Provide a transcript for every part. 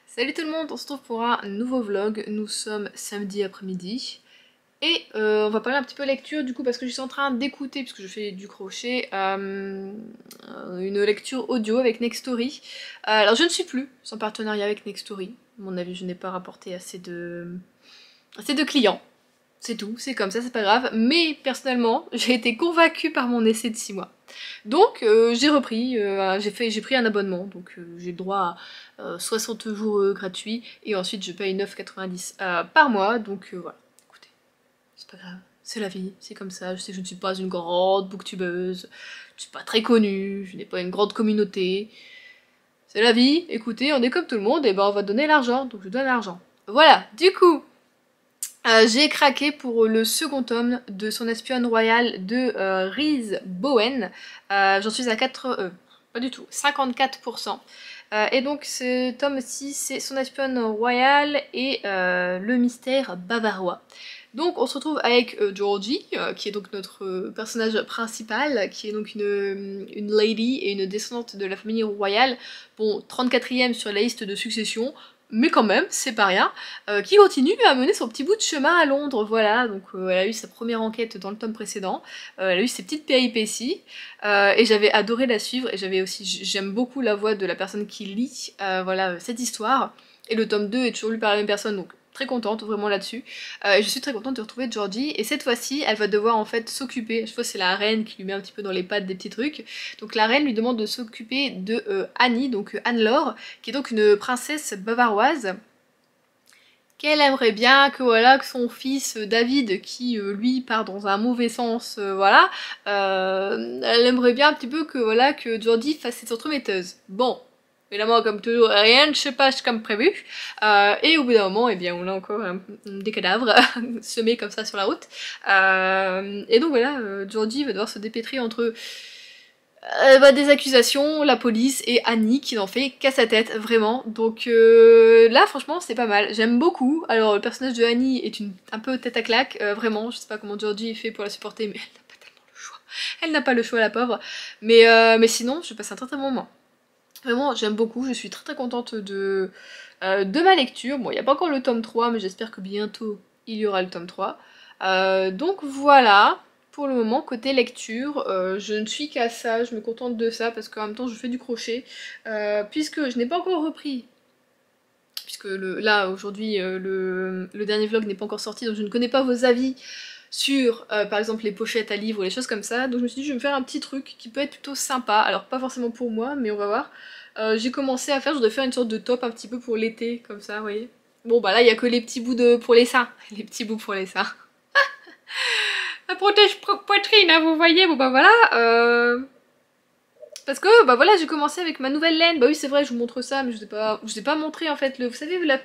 Salut tout le monde, on se retrouve pour un nouveau vlog. Nous sommes samedi après-midi et on va parler un petit peu lecture du coup parce que je suis en train d'écouter, puisque je fais du crochet, une lecture audio avec Nextory. Alors je ne suis plus sans partenariat avec Nextory. À mon avis, je n'ai pas rapporté assez de clients. C'est tout, c'est comme ça, c'est pas grave. Mais personnellement, j'ai été convaincue par mon essai de 6 mois. Donc j'ai repris, j'ai pris un abonnement, donc j'ai le droit à 60 jours gratuits et ensuite je paye 9,90 par mois, donc voilà. Écoutez, c'est pas grave, c'est la vie, c'est comme ça. Je sais que je ne suis pas une grande booktubeuse, je suis pas très connue, je n'ai pas une grande communauté. C'est la vie, écoutez, on est comme tout le monde, et ben on va donner l'argent, donc je donne l'argent. Voilà, du coup, j'ai craqué pour le second tome de Son espionne royale de Rhys Bowen. J'en suis à 4... pas du tout, 54%. Et donc ce tome-ci, c'est Son espionne royale et le mystère bavarois. Donc on se retrouve avec Georgie, qui est donc notre personnage principal, qui est donc une lady et une descendante de la famille royale, bon, 34e sur la liste de succession, mais quand même, c'est pas rien, qui continue à mener son petit bout de chemin à Londres, voilà, donc elle a eu sa première enquête dans le tome précédent, elle a eu ses petites péripéties, et j'avais adoré la suivre, et j'aime beaucoup la voix de la personne qui lit, voilà, cette histoire, et le tome 2 est toujours lu par la même personne, donc très contente vraiment là-dessus, et je suis très contente de retrouver Georgie, et cette fois-ci, elle va devoir en fait s'occuper, je pense que c'est la reine qui lui met un petit peu dans les pattes des petits trucs, donc la reine lui demande de s'occuper de Annie, donc Anne-Laure, qui est donc une princesse bavaroise, qu'elle aimerait bien que voilà que son fils David, qui lui part dans un mauvais sens, voilà, elle aimerait bien un petit peu que voilà que Georgie fasse cette entremetteuse. Bon, évidemment comme toujours rien ne se passe comme prévu, et au bout d'un moment, eh bien on a encore des cadavres semés comme ça sur la route, et donc voilà, Georgie va devoir se dépêtrer entre des accusations, la police et Annie qui n'en fait qu'à sa tête, vraiment. Donc là, franchement, c'est pas mal. J'aime beaucoup. Alors, le personnage de Annie est un peu tête à claque, vraiment. Je sais pas comment Georgie fait pour la supporter, mais elle n'a pas tellement le choix. Elle n'a pas le choix, la pauvre. Mais sinon, je passe un très très bon moment. Vraiment, j'aime beaucoup. Je suis très très contente de ma lecture. Bon, il n'y a pas encore le tome 3, mais j'espère que bientôt il y aura le tome 3. Donc voilà, pour le moment, côté lecture, je ne suis qu'à ça, je me contente de ça parce qu'en même temps je fais du crochet, puisque je n'ai pas encore repris, puisque là aujourd'hui le dernier vlog n'est pas encore sorti, donc je ne connais pas vos avis sur par exemple les pochettes à livres ou les choses comme ça, donc je me suis dit je vais me faire un petit truc qui peut être plutôt sympa, alors pas forcément pour moi, mais on va voir. J'ai commencé à faire, je voudrais faire une sorte de top un petit peu pour l'été, comme ça, vous voyez. Bon bah là il y a que les petits bouts pour les seins, les petits bouts pour les seins. Ça protège poitrine, hein, vous voyez, bon bah voilà. Parce que bah voilà, j'ai commencé avec ma nouvelle laine. Bah oui, c'est vrai, je vous montre ça, mais je vous ai pas montré en fait. Vous savez, la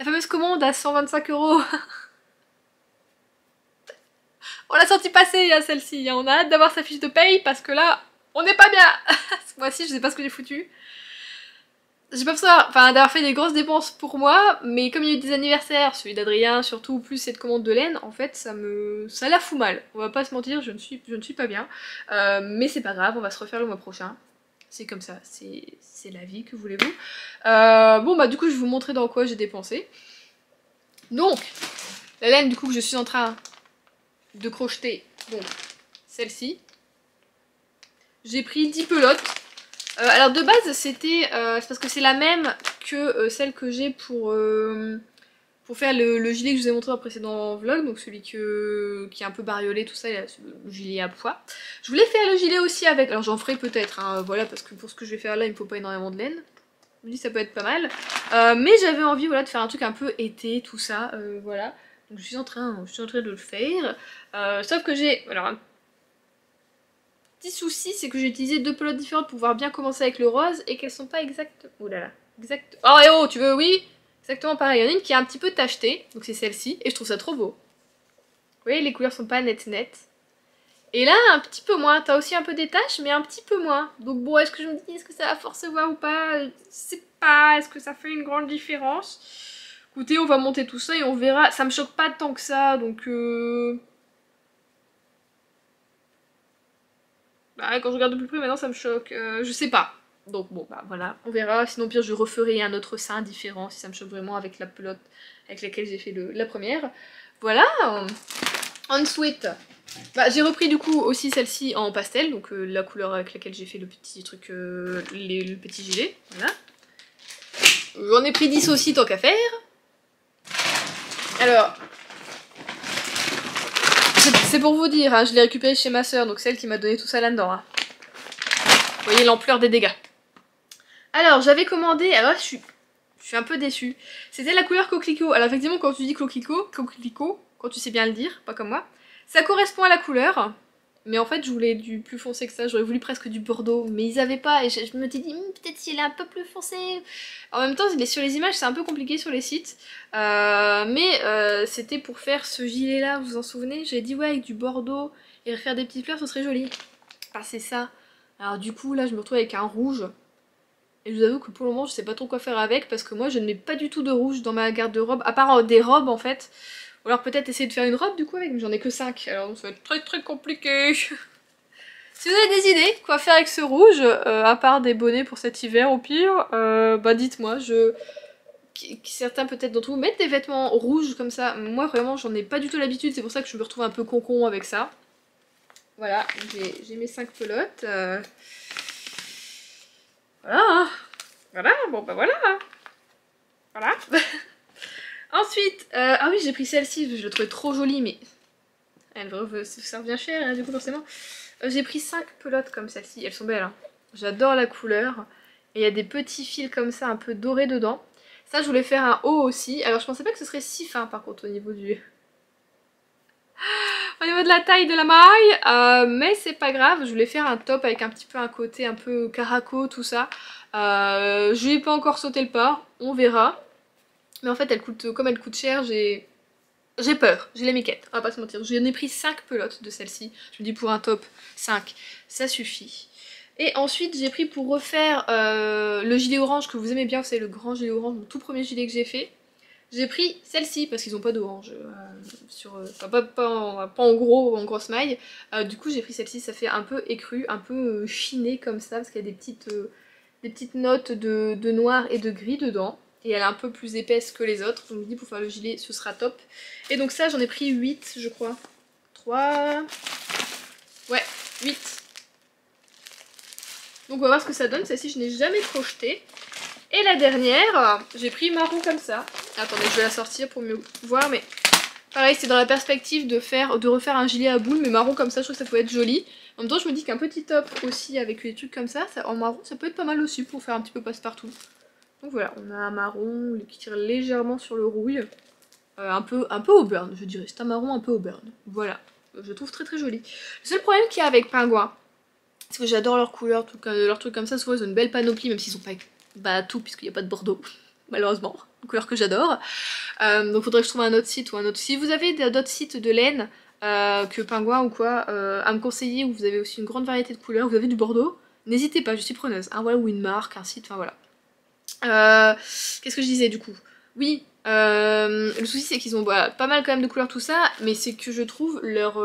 fameuse commande à 125 €. On l'a sortie passer, hein, celle-ci. On a hâte d'avoir sa fiche de paye parce que là, on n'est pas bien. Ce mois-ci, je sais pas ce que j'ai foutu. J'ai pas besoin d'avoir fait des grosses dépenses pour moi, mais comme il y a eu des anniversaires, celui d'Adrien surtout, plus cette commande de laine, en fait ça la fout mal. On va pas se mentir, je ne suis pas bien. Mais c'est pas grave, on va se refaire le mois prochain. C'est comme ça, c'est la vie, que voulez-vous. Bon bah du coup je vais vous montrer dans quoi j'ai dépensé. Donc, la laine du coup que je suis en train de crocheter, bon, celle-ci. J'ai pris 10 pelotes. Alors de base c'était, c'est parce que c'est la même que celle que j'ai pour faire le gilet que je vous ai montré dans le précédent vlog, donc celui qui est un peu bariolé, tout ça, le gilet à pois. Je voulais faire le gilet aussi avec, alors j'en ferai peut-être, hein, voilà, parce que pour ce que je vais faire là, il me faut pas énormément de laine. Je me dis ça peut être pas mal. Mais j'avais envie voilà, de faire un truc un peu été, tout ça, voilà. Donc je suis en train de le faire. Sauf que j'ai, alors un petit souci, c'est que j'ai utilisé deux pelotes différentes pour pouvoir bien commencer avec le rose et qu'elles sont pas exactes. Oh là là, exact. Oh et oh, tu veux, oui? Exactement pareil. Il y en a une qui est un petit peu tachetée, donc c'est celle-ci, et je trouve ça trop beau. Vous voyez, les couleurs sont pas nettes. Et là, un petit peu moins. T'as aussi un peu des taches, mais un petit peu moins. Donc bon, est-ce que je me dis, est-ce que ça va force se voir ou pas? Je sais pas, est-ce que ça fait une grande différence? Écoutez, on va monter tout ça et on verra. Ça me choque pas tant que ça, donc bah, quand je regarde de plus près, maintenant ça me choque. Je sais pas. Donc bon bah voilà, on verra, sinon pire je referai un autre sein différent si ça me choque vraiment avec la pelote avec laquelle j'ai fait la première. Voilà, ensuite, bah, j'ai repris du coup aussi celle-ci en pastel, donc la couleur avec laquelle j'ai fait le petit truc, le petit gilet, voilà. J'en ai pris 10 aussi tant qu'à faire. Alors, c'est pour vous dire, hein, je l'ai récupéré chez ma soeur, donc celle qui m'a donné tout ça là-dedans. Hein. Vous voyez l'ampleur des dégâts. Alors, j'avais commandé, alors là, je suis un peu déçue. C'était la couleur coquelicot. Alors effectivement, quand tu dis coquelicot, quand tu sais bien le dire, pas comme moi, ça correspond à la couleur. Mais en fait, je voulais du plus foncé que ça, j'aurais voulu presque du bordeaux, mais ils avaient pas, et je me suis dit, peut-être s'il est un peu plus foncé. En même temps, sur les images, c'est un peu compliqué sur les sites, mais c'était pour faire ce gilet-là, vous vous en souvenez? J'ai dit, ouais, avec du bordeaux, et refaire des petites fleurs, ce serait joli. Ah, c'est ça. Alors du coup, là, je me retrouve avec un rouge, et je vous avoue que pour le moment, je sais pas trop quoi faire avec, parce que moi, je ne mets pas du tout de rouge dans ma garde-robe, à part des robes, en fait. Ou alors peut-être essayer de faire une robe du coup avec, mais j'en ai que 5, alors ça va être très très compliqué. Si vous avez des idées, quoi faire avec ce rouge, à part des bonnets pour cet hiver au pire, bah dites-moi, certains peut-être d'entre vous mettent des vêtements rouges comme ça, moi vraiment j'en ai pas du tout l'habitude, c'est pour ça que je me retrouve un peu concon avec ça. Voilà, j'ai mes 5 pelotes. Voilà, voilà, bon bah voilà. Voilà. Ensuite, ah oui j'ai pris celle-ci, je la trouvais trop jolie mais ça revient cher hein, du coup forcément. J'ai pris 5 pelotes comme celle-ci, elles sont belles hein. J'adore la couleur. Et il y a des petits fils comme ça un peu dorés dedans. Ça je voulais faire un haut aussi, alors je pensais pas que ce serait si fin par contre au niveau de la taille de la maille, mais c'est pas grave, je voulais faire un top avec un petit peu un côté un peu caraco tout ça. Je lui ai pas encore sauté le pas, on verra. Mais en fait comme elle coûte cher, j'ai peur, j'ai les miquettes, on va pas se mentir. J'en ai pris 5 pelotes de celle-ci. Je me dis pour un top, 5, ça suffit. Et ensuite j'ai pris pour refaire le gilet orange que vous aimez bien, c'est le grand gilet orange, mon tout premier gilet que j'ai fait. J'ai pris celle-ci parce qu'ils ont pas d'orange enfin, pas en gros, en grosse maille. Du coup j'ai pris celle-ci, ça fait un peu écru, un peu chiné comme ça parce qu'il y a des petites notes de noir et de gris dedans. Et elle est un peu plus épaisse que les autres, donc je me dis pour faire le gilet ce sera top. Et donc ça j'en ai pris 8 je crois. 3... Ouais, 8. Donc on va voir ce que ça donne, celle-ci je n'ai jamais crocheté. Et la dernière, j'ai pris marron comme ça. Attendez, je vais la sortir pour mieux voir, mais pareil, c'est dans la perspective de refaire un gilet à boules, mais marron comme ça, je trouve que ça peut être joli. En même temps, je me dis qu'un petit top aussi avec des trucs comme ça en marron, ça peut être pas mal aussi pour faire un petit peu passe-partout. Donc voilà, on a un marron qui tire légèrement sur le rouille. Un peu au burn, je dirais. C'est un marron un peu au burn. Voilà, je trouve très très joli. Le seul problème qu'il y a avec Pingouin, c'est que j'adore leurs couleurs, leurs trucs comme ça. Souvent ils ont une belle panoplie, même s'ils sont pas tout, puisqu'il n'y a pas de bordeaux, malheureusement. Une couleur que j'adore. Donc faudrait que je trouve un autre site ou un autre. Si vous avez d'autres sites de laine que Pingouin ou quoi, à me conseiller, où vous avez aussi une grande variété de couleurs, vous avez du bordeaux, n'hésitez pas, je suis preneuse. Hein, voilà, ou une marque, un site, enfin voilà. Qu'est-ce que je disais du coup? Oui, le souci c'est qu'ils ont pas mal quand même de couleurs tout ça, mais c'est que je trouve leur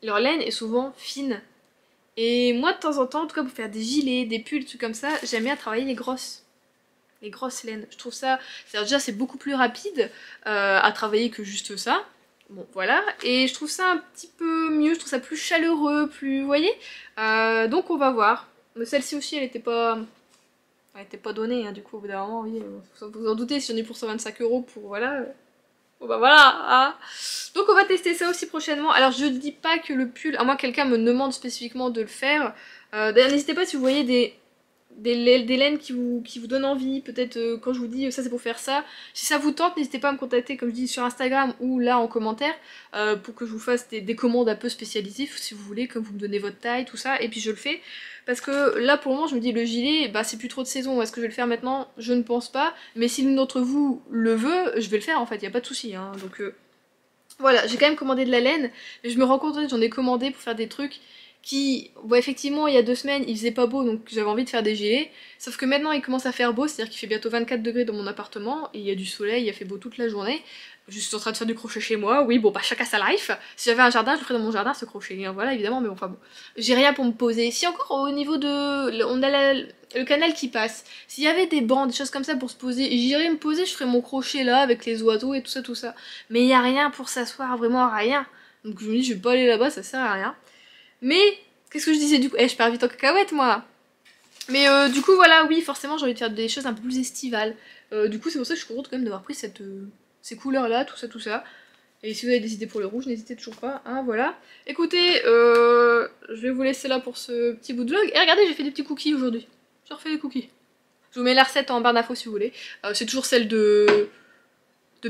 laine est souvent fine. Et moi de temps en temps, en tout cas pour faire des gilets, des pulls, des trucs comme ça, j'aime bien travailler les grosses laines. Je trouve ça, déjà c'est beaucoup plus rapide à travailler que juste ça. Bon voilà, et je trouve ça un petit peu mieux, je trouve ça plus chaleureux, plus, vous voyez. Donc on va voir. Mais celle-ci aussi elle était pas donnée, hein, du coup au bout d'un moment, oui, vous en doutez, si on est pour 125 € pour, voilà. Bon bah voilà, hein. Donc on va tester ça aussi prochainement. Alors je ne dis pas que le pull, à moins que quelqu'un me demande spécifiquement de le faire. D'ailleurs n'hésitez pas si vous voyez des laines qui vous donnent envie, peut-être quand je vous dis ça c'est pour faire ça. Si ça vous tente, n'hésitez pas à me contacter comme je dis sur Instagram ou là en commentaire pour que je vous fasse des commandes un peu spécialisées si vous voulez, comme vous me donnez votre taille, tout ça, et puis je le fais. Parce que là pour le moment je me dis le gilet, bah c'est plus trop de saison, est-ce que je vais le faire maintenant? Je ne pense pas, mais si l'une d'entre vous le veut, je vais le faire en fait, y a pas de souci, hein. Donc voilà, j'ai quand même commandé de la laine, mais je me rends compte que j'en ai commandé pour faire des trucs qui, bon effectivement il y a 2 semaines il faisait pas beau donc j'avais envie de faire des gilets, sauf que maintenant il commence à faire beau, c'est-à-dire qu'il fait bientôt 24 degrés dans mon appartement, et il y a du soleil, il a fait beau toute la journée, je suis en train de faire du crochet chez moi, oui bon bah chacun sa life, si j'avais un jardin je le ferais dans mon jardin ce crochet, hein, voilà évidemment, mais enfin bon, j'ai rien pour me poser, si encore au niveau de, on a le canal qui passe, s'il y avait des bancs, des choses comme ça pour se poser, j'irais me poser, je ferais mon crochet là avec les oiseaux et tout ça, mais il y a rien pour s'asseoir, vraiment rien, donc je me dis je vais pas aller là-bas, ça sert à rien. Mais, qu'est-ce que je disais du coup? Je pars vite en cacahuète moi. Mais du coup voilà, oui forcément j'ai envie de faire des choses un peu plus estivales. Du coup c'est pour ça que je suis contente quand même d'avoir pris ces couleurs là, tout ça. Et si vous avez des idées pour le rouge, n'hésitez toujours pas, hein, voilà. Écoutez, je vais vous laisser là pour ce petit bout de vlog. Et regardez, j'ai fait des petits cookies aujourd'hui. J'ai refait des cookies. Je vous mets la recette en barre d'infos si vous voulez. C'est toujours celle de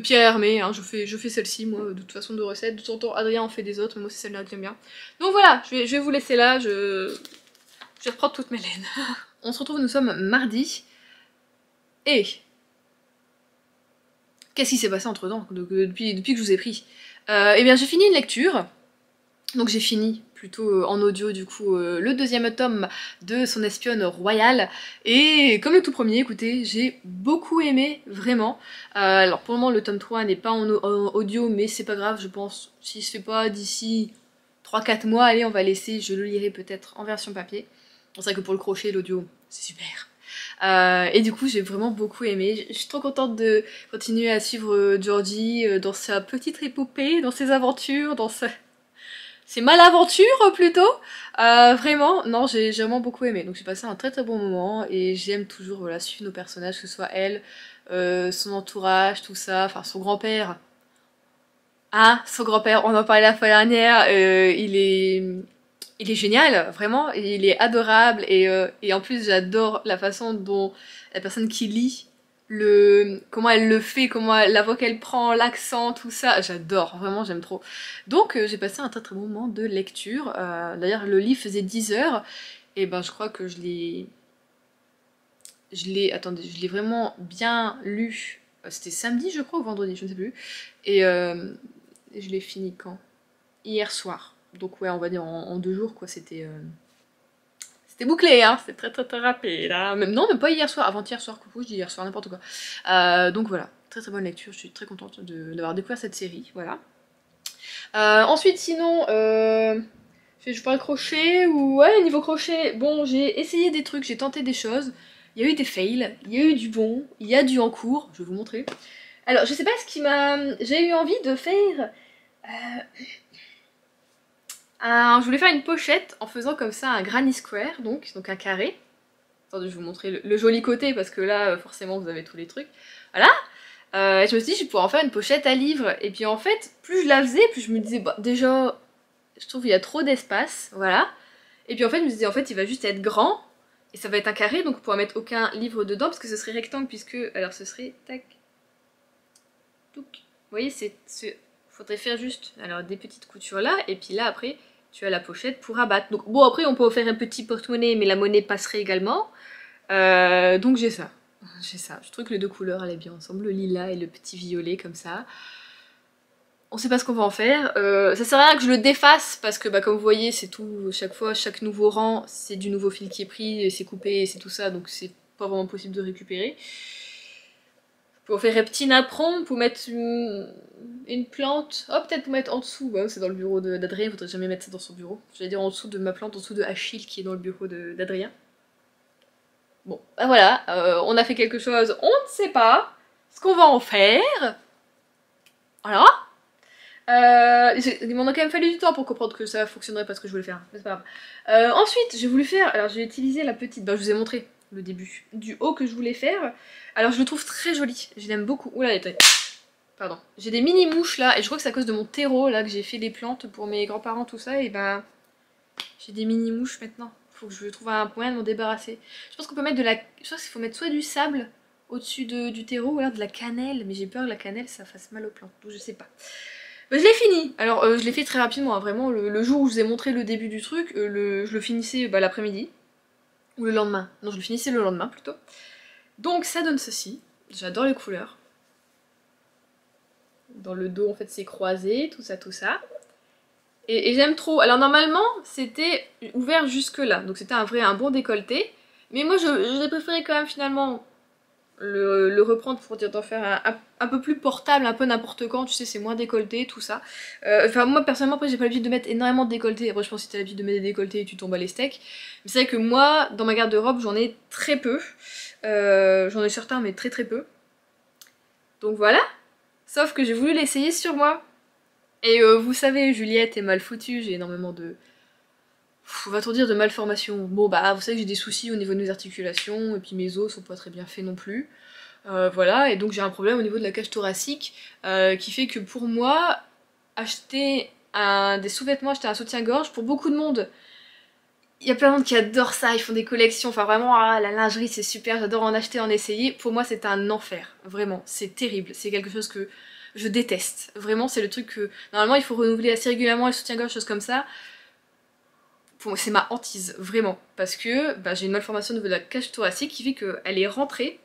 Pierre Hermé, hein. Je fais celle-ci moi, de toute façon de recette. De temps en temps Adrien en fait des autres, mais moi c'est celle-là que j'aime bien. Donc voilà, je vais vous laisser là, je vais reprendre toutes mes laines. On se retrouve, nous sommes mardi. Et qu'est-ce qui s'est passé entre temps depuis que je vous ai pris? Eh bien j'ai fini une lecture. Donc j'ai fini plutôt en audio du coup le 2e tome de Son espionne royale, et comme le tout premier, écoutez, j'ai beaucoup aimé, vraiment. Alors pour le moment le tome 3 n'est pas en audio, mais c'est pas grave, je pense, s'il se fait pas d'ici 3-4 mois, allez on va laisser, je le lirai peut-être en version papier. C'est vrai que pour le crochet, l'audio, c'est super. Et du coup j'ai vraiment beaucoup aimé, je suis trop contente de continuer à suivre Georgie dans sa petite épopée, dans ses aventures, dans sa... C'est malaventure plutôt, vraiment, non j'ai vraiment beaucoup aimé, donc j'ai passé un très bon moment et j'aime toujours voilà, suivre nos personnages, que ce soit elle, son entourage, tout ça, enfin son grand-père, hein, son grand-père, on en parlait la fois dernière, il est génial, vraiment, il est adorable, et en plus j'adore la façon dont la personne qui lit comment elle le fait, la voix qu'elle prend, l'accent, tout ça, j'adore, vraiment j'aime trop. Donc j'ai passé un très bon moment de lecture, d'ailleurs le livre faisait 10 heures, et ben je crois que attendez, je l'ai vraiment bien lu, c'était samedi je crois ou vendredi, je ne sais plus, et je l'ai fini quand? Hier soir, donc ouais on va dire en 2 jours quoi, c'était bouclé, hein, c'est très rapide, hein. Même, non, même pas hier soir, avant-hier soir, coucou, je dis hier soir, n'importe quoi. Donc voilà, très bonne lecture, je suis très contente d'avoir découvert cette série, voilà. Ensuite, sinon, je parle crochet, ou ouais, niveau crochet, bon, j'ai essayé des trucs, j'ai tenté des choses, il y a eu des fails, il y a eu du bon, il y a du en cours, je vais vous montrer. Alors, je sais pas ce qui m'a... J'ai eu envie de faire... je voulais faire une pochette en faisant comme ça un granny square, donc un carré. Attendez, je vais vous montrer le joli côté parce que là, forcément, vous avez tous les trucs. Voilà. Et je me suis dit, je pourrais en faire une pochette à livre. Et puis en fait, plus je la faisais, plus je me disais, bah déjà, je trouve qu'il y a trop d'espace, voilà. Et puis en fait, je me disais, en fait, il va juste être grand et ça va être un carré, donc on pourra mettre aucun livre dedans parce que ce serait rectangle, puisque, alors ce serait, tac, touc. Vous voyez, faudrait faire juste, alors des petites coutures là, et puis là après, tu as la pochette pour abattre. Donc bon, après on peut faire un petit porte-monnaie, mais la monnaie passerait également. Donc j'ai ça. Je trouve que les 2 couleurs allaient bien ensemble, le lilas et le petit violet comme ça. On sait pas ce qu'on va en faire. Ça sert à rien que je le défasse parce que bah, comme vous voyez c'est tout, chaque fois, chaque nouveau rang c'est du nouveau fil qui est pris, c'est coupé, c'est tout ça, donc c'est pas vraiment possible de récupérer. Pour faire un petit napperon, pour mettre une plante, oh peut-être pour mettre en dessous, bah, c'est dans le bureau d'Adrien, il faudrait jamais mettre ça dans son bureau. J'allais dire en dessous de ma plante, en dessous de Achille qui est dans le bureau d'Adrien. Bon, bah voilà, on a fait quelque chose, on ne sait pas ce qu'on va en faire. Voilà. Il m'en a quand même fallu du temps pour comprendre que ça fonctionnerait pas ce que je voulais faire, mais c'est pas grave. Ensuite, j'ai voulu faire, alors j'ai utilisé la petite, bah je vous ai montré le début du haut que je voulais faire. Alors je le trouve très joli, je l'aime beaucoup. Oula, pardon. J'ai des mini mouches là, et je crois que c'est à cause de mon terreau là que j'ai fait les plantes pour mes grands-parents, tout ça, et ben j'ai des mini mouches maintenant. Faut que je trouve un moyen de m'en débarrasser. Je pense qu'on peut mettre de la... Je pense qu'il faut mettre soit du sable au-dessus du terreau, ou alors de la cannelle, mais j'ai peur que la cannelle ça fasse mal aux plantes, donc je sais pas. Je l'ai fini. Alors je l'ai fait très rapidement, hein, vraiment, le jour où je vous ai montré le début du truc, je le finissais bah, l'après-midi. Ou le lendemain. Non, je le finissais le lendemain plutôt. Donc ça donne ceci. J'adore les couleurs. Dans le dos en fait c'est croisé, tout ça, tout ça. Et j'aime trop. Alors normalement, c'était ouvert jusque là, donc c'était un bon décolleté. Mais moi, j'ai préféré quand même finalement le reprendre pour dire d'en faire un peu plus portable, un peu n'importe quand, tu sais, c'est moins décolleté, tout ça. Enfin, moi personnellement, après, j'ai pas l'habitude de mettre énormément de décolleté. Après, je pense que si t'as l'habitude de mettre des décolletés, tu tombes à les steaks. Mais c'est vrai que moi, dans ma garde-robe, j'en ai très peu. J'en ai certains, mais très très peu. Donc voilà. Sauf que j'ai voulu l'essayer sur moi. Et vous savez, Juliette est mal foutue, j'ai énormément de... on va trop dire de malformations. Bon bah vous savez que j'ai des soucis au niveau de mes articulations, et puis mes os sont pas très bien faits non plus. Voilà, et donc j'ai un problème au niveau de la cage thoracique, qui fait que pour moi, acheter des sous-vêtements, acheter un soutien-gorge, pour beaucoup de monde, il y a plein de monde qui adore ça, ils font des collections, enfin vraiment, ah, la lingerie c'est super, j'adore en acheter, en essayer. Pour moi c'est un enfer, vraiment, c'est terrible, c'est quelque chose que je déteste. Vraiment, c'est le truc que, normalement il faut renouveler assez régulièrement les soutiens-gorge, choses comme ça. Pour moi c'est ma hantise, vraiment, parce que bah, j'ai une malformation au niveau de la cage thoracique qui fait qu'elle est rentrée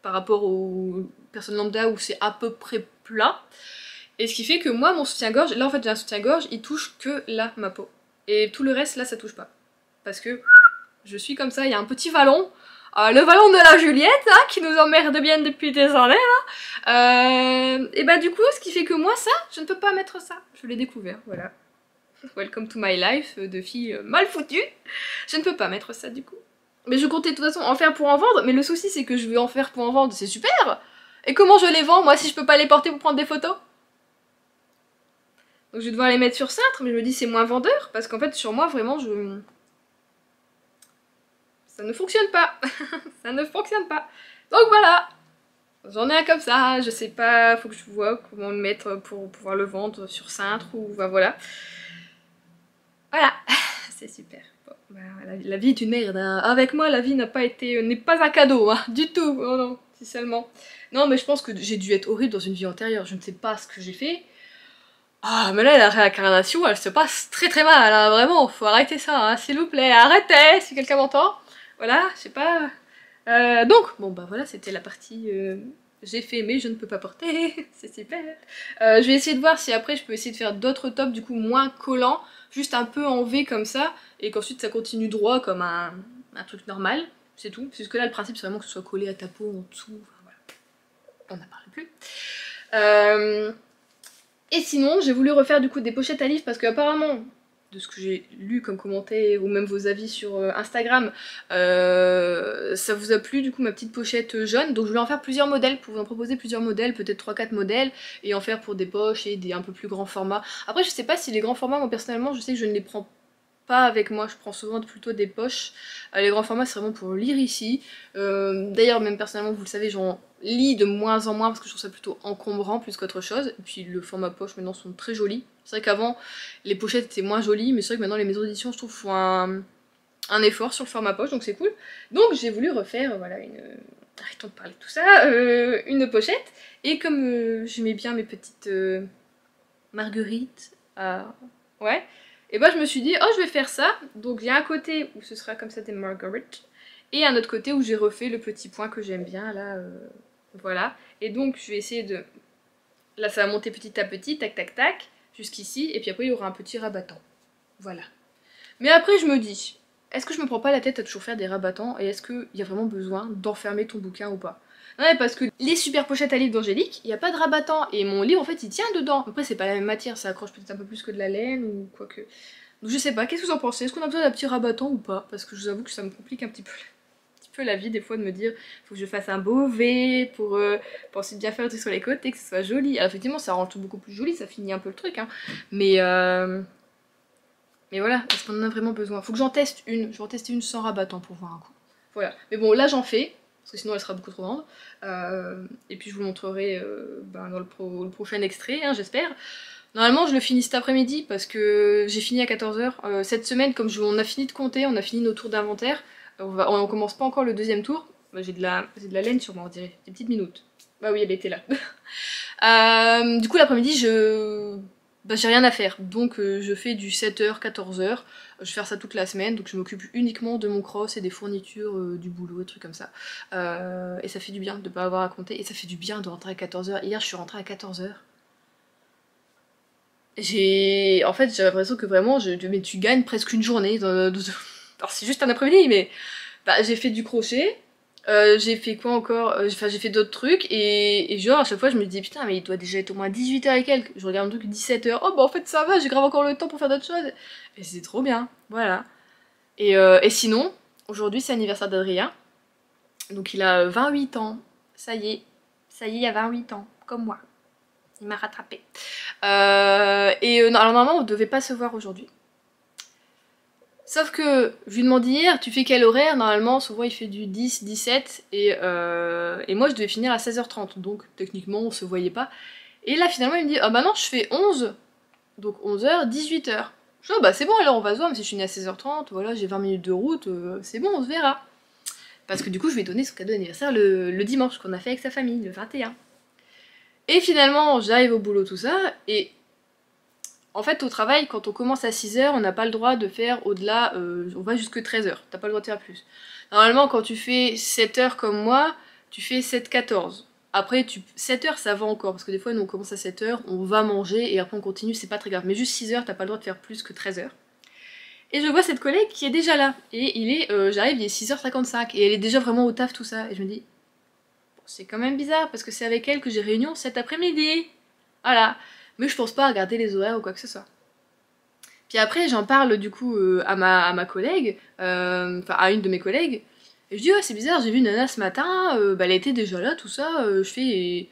par rapport aux personnes lambda où c'est à peu près plat. Et ce qui fait que moi, mon soutien-gorge, là en fait j'ai un soutien-gorge, il touche que là, ma peau. Et tout le reste, là, ça touche pas. Parce que je suis comme ça, il y a un petit vallon. Le vallon de la Juliette, hein, qui nous emmerde bien depuis des années, là. Et bah du coup, ce qui fait que moi, ça, je ne peux pas mettre ça. Je l'ai découvert, voilà. Welcome to my life de fille mal foutue. Je ne peux pas mettre ça, du coup. Mais je comptais de toute façon en faire pour en vendre, mais le souci c'est que je veux en faire pour en vendre, c'est super. Et comment je les vends, moi, si je peux pas les porter pour prendre des photos? Donc je vais devoir les mettre sur cintre, mais je me dis c'est moins vendeur, parce qu'en fait sur moi vraiment ça ne fonctionne pas. Ça ne fonctionne pas. Donc voilà. J'en ai un comme ça, je sais pas, faut que je vois comment le mettre pour pouvoir le vendre sur cintre ou bah, voilà. Voilà, c'est super. Bon, bah, la vie est une merde, hein. Avec moi la vie n'est pas un cadeau, hein, du tout. Oh non, si seulement. Non mais je pense que j'ai dû être horrible dans une vie antérieure, je ne sais pas ce que j'ai fait. Ah, mais là, la réincarnation, elle se passe très très mal, hein, vraiment, faut arrêter ça, hein, s'il vous plaît, arrêtez, si quelqu'un m'entend. Voilà, je sais pas. Donc, bon, bah voilà, c'était la partie j'ai fait, mais je ne peux pas porter, c'est super. Je vais essayer de voir si après, je peux essayer de faire d'autres tops, du coup, moins collants, juste un peu en V comme ça, et qu'ensuite, ça continue droit comme un truc normal, c'est tout. Parce que là, le principe, c'est vraiment que ce soit collé à ta peau en dessous, enfin, voilà. On n'en parle plus. Et sinon, j'ai voulu refaire du coup des pochettes à livres parce que apparemment, de ce que j'ai lu comme commentaire ou même vos avis sur Instagram, ça vous a plu du coup ma petite pochette jaune. Donc je voulais en faire plusieurs modèles pour vous en proposer plusieurs modèles, peut-être 3-4 modèles, et en faire pour des poches et des un peu plus grands formats. Après je sais pas si les grands formats, moi personnellement je sais que je ne les prends pas avec moi, je prends souvent plutôt des poches. Les grands formats c'est vraiment pour lire ici. D'ailleurs même personnellement vous le savez j'en lis de moins en moins parce que je trouve ça plutôt encombrant plus qu'autre chose. Et puis le format poche maintenant sont très jolis. C'est vrai qu'avant les pochettes étaient moins jolies mais c'est vrai que maintenant les maisons d'édition je trouve font un effort sur le format poche donc c'est cool. Donc j'ai voulu refaire voilà une... Arrêtons de parler de tout ça, une pochette. Et comme j'aimais bien mes petites marguerites, ouais, et bah je me suis dit, oh je vais faire ça. Donc il y a un côté où ce sera comme ça des marguerites, et un autre côté où j'ai refait le petit point que j'aime bien, là, voilà. Et donc je vais essayer de... Là ça va monter petit à petit, tac tac tac, jusqu'ici, et puis après il y aura un petit rabattant. Voilà. Mais après je me dis, est-ce que je me prends pas la tête à toujours faire des rabattants, et est-ce qu'il y a vraiment besoin d'enfermer ton bouquin ou pas? Ouais, parce que les super pochettes à livres d'Angélique, il n'y a pas de rabattant, et mon livre en fait il tient dedans. Après c'est pas la même matière, ça accroche peut-être un peu plus que de la laine ou quoi que... Donc je sais pas, qu'est-ce que vous en pensez? Est-ce qu'on a besoin d'un petit rabattant ou pas? Parce que je vous avoue que ça me complique un petit peu la vie des fois de me dire faut que je fasse un beau V pour ensuite bien faire le truc sur les côtés, que ce soit joli. Alors effectivement ça rend tout beaucoup plus joli, ça finit un peu le truc, hein. Mais voilà, est-ce qu'on en a vraiment besoin? Faut que j'en teste une, je vais en tester une sans rabattant pour voir un coup. Voilà, mais bon là j'en fais, parce que sinon elle sera beaucoup trop grande. Et puis je vous montrerai dans le prochain extrait, hein, j'espère. Normalement je le finis cet après-midi parce que j'ai fini à 14h. Cette semaine, comme on a fini de compter, on a fini nos tours d'inventaire, on commence pas encore le deuxième tour. Bah, j'ai de la laine sur moi on dirait, des petites minutes. Bah oui elle était là. Du coup l'après-midi j'ai rien à faire, donc je fais du 7h, 14h, je vais faire ça toute la semaine, donc je m'occupe uniquement de mon cross et des fournitures, du boulot, et trucs comme ça. Et ça fait du bien de pas avoir à compter, et ça fait du bien de rentrer à 14h. Hier je suis rentrée à 14h. En fait, j'ai l'impression que vraiment, mais tu gagnes presque une journée. Alors c'est juste un après-midi, mais bah, j'ai fait du crochet. J'ai fait quoi encore? Enfin, j'ai fait d'autres trucs et genre à chaque fois je me dis putain mais il doit déjà être au moins 18h et quelques. Je regarde un truc 17h. Oh bah en fait ça va, j'ai grave encore le temps pour faire d'autres choses. Et c'est trop bien, voilà. Et sinon, aujourd'hui c'est l'anniversaire d'Adrien. Donc il a 28 ans. Ça y est, il a 28 ans, comme moi. Il m'a rattrapé. Non, alors normalement on devait pas se voir aujourd'hui. Sauf que je lui demande hier, tu fais quel horaire? Normalement, souvent il fait du 10, 17 et moi je devais finir à 16h30, donc techniquement on se voyait pas. Et là finalement il me dit, ah bah non, je fais 11, donc 11h, 18h. Je dis, oh bah c'est bon alors on va se voir, mais si je finis à 16h30, voilà, j'ai 20 minutes de route, c'est bon, on se verra. Parce que du coup je lui ai donné son cadeau d'anniversaire le dimanche qu'on a fait avec sa famille, le 21. Et finalement j'arrive au boulot tout ça, et en fait, au travail, quand on commence à 6h, on n'a pas le droit de faire au-delà, on va jusque 13h, t'as pas le droit de faire plus. Normalement, quand tu fais 7h comme moi, tu fais 7-14. Après, 7h, ça va encore, parce que des fois, nous, on commence à 7h, on va manger, et après on continue, c'est pas très grave. Mais juste 6h, t'as pas le droit de faire plus que 13h. Et je vois cette collègue qui est déjà là, et j'arrive, il est 6h55, et elle est déjà vraiment au taf, tout ça, et je me dis, bon, c'est quand même bizarre, parce que c'est avec elle que j'ai réunion cet après-midi. Voilà. Mais je pense pas à regarder les horaires ou quoi que ce soit. Puis après, j'en parle du coup à ma collègue, enfin à une de mes collègues, et je dis, ouais, c'est bizarre, j'ai vu Nana ce matin, bah, elle était déjà là, tout ça, je fais.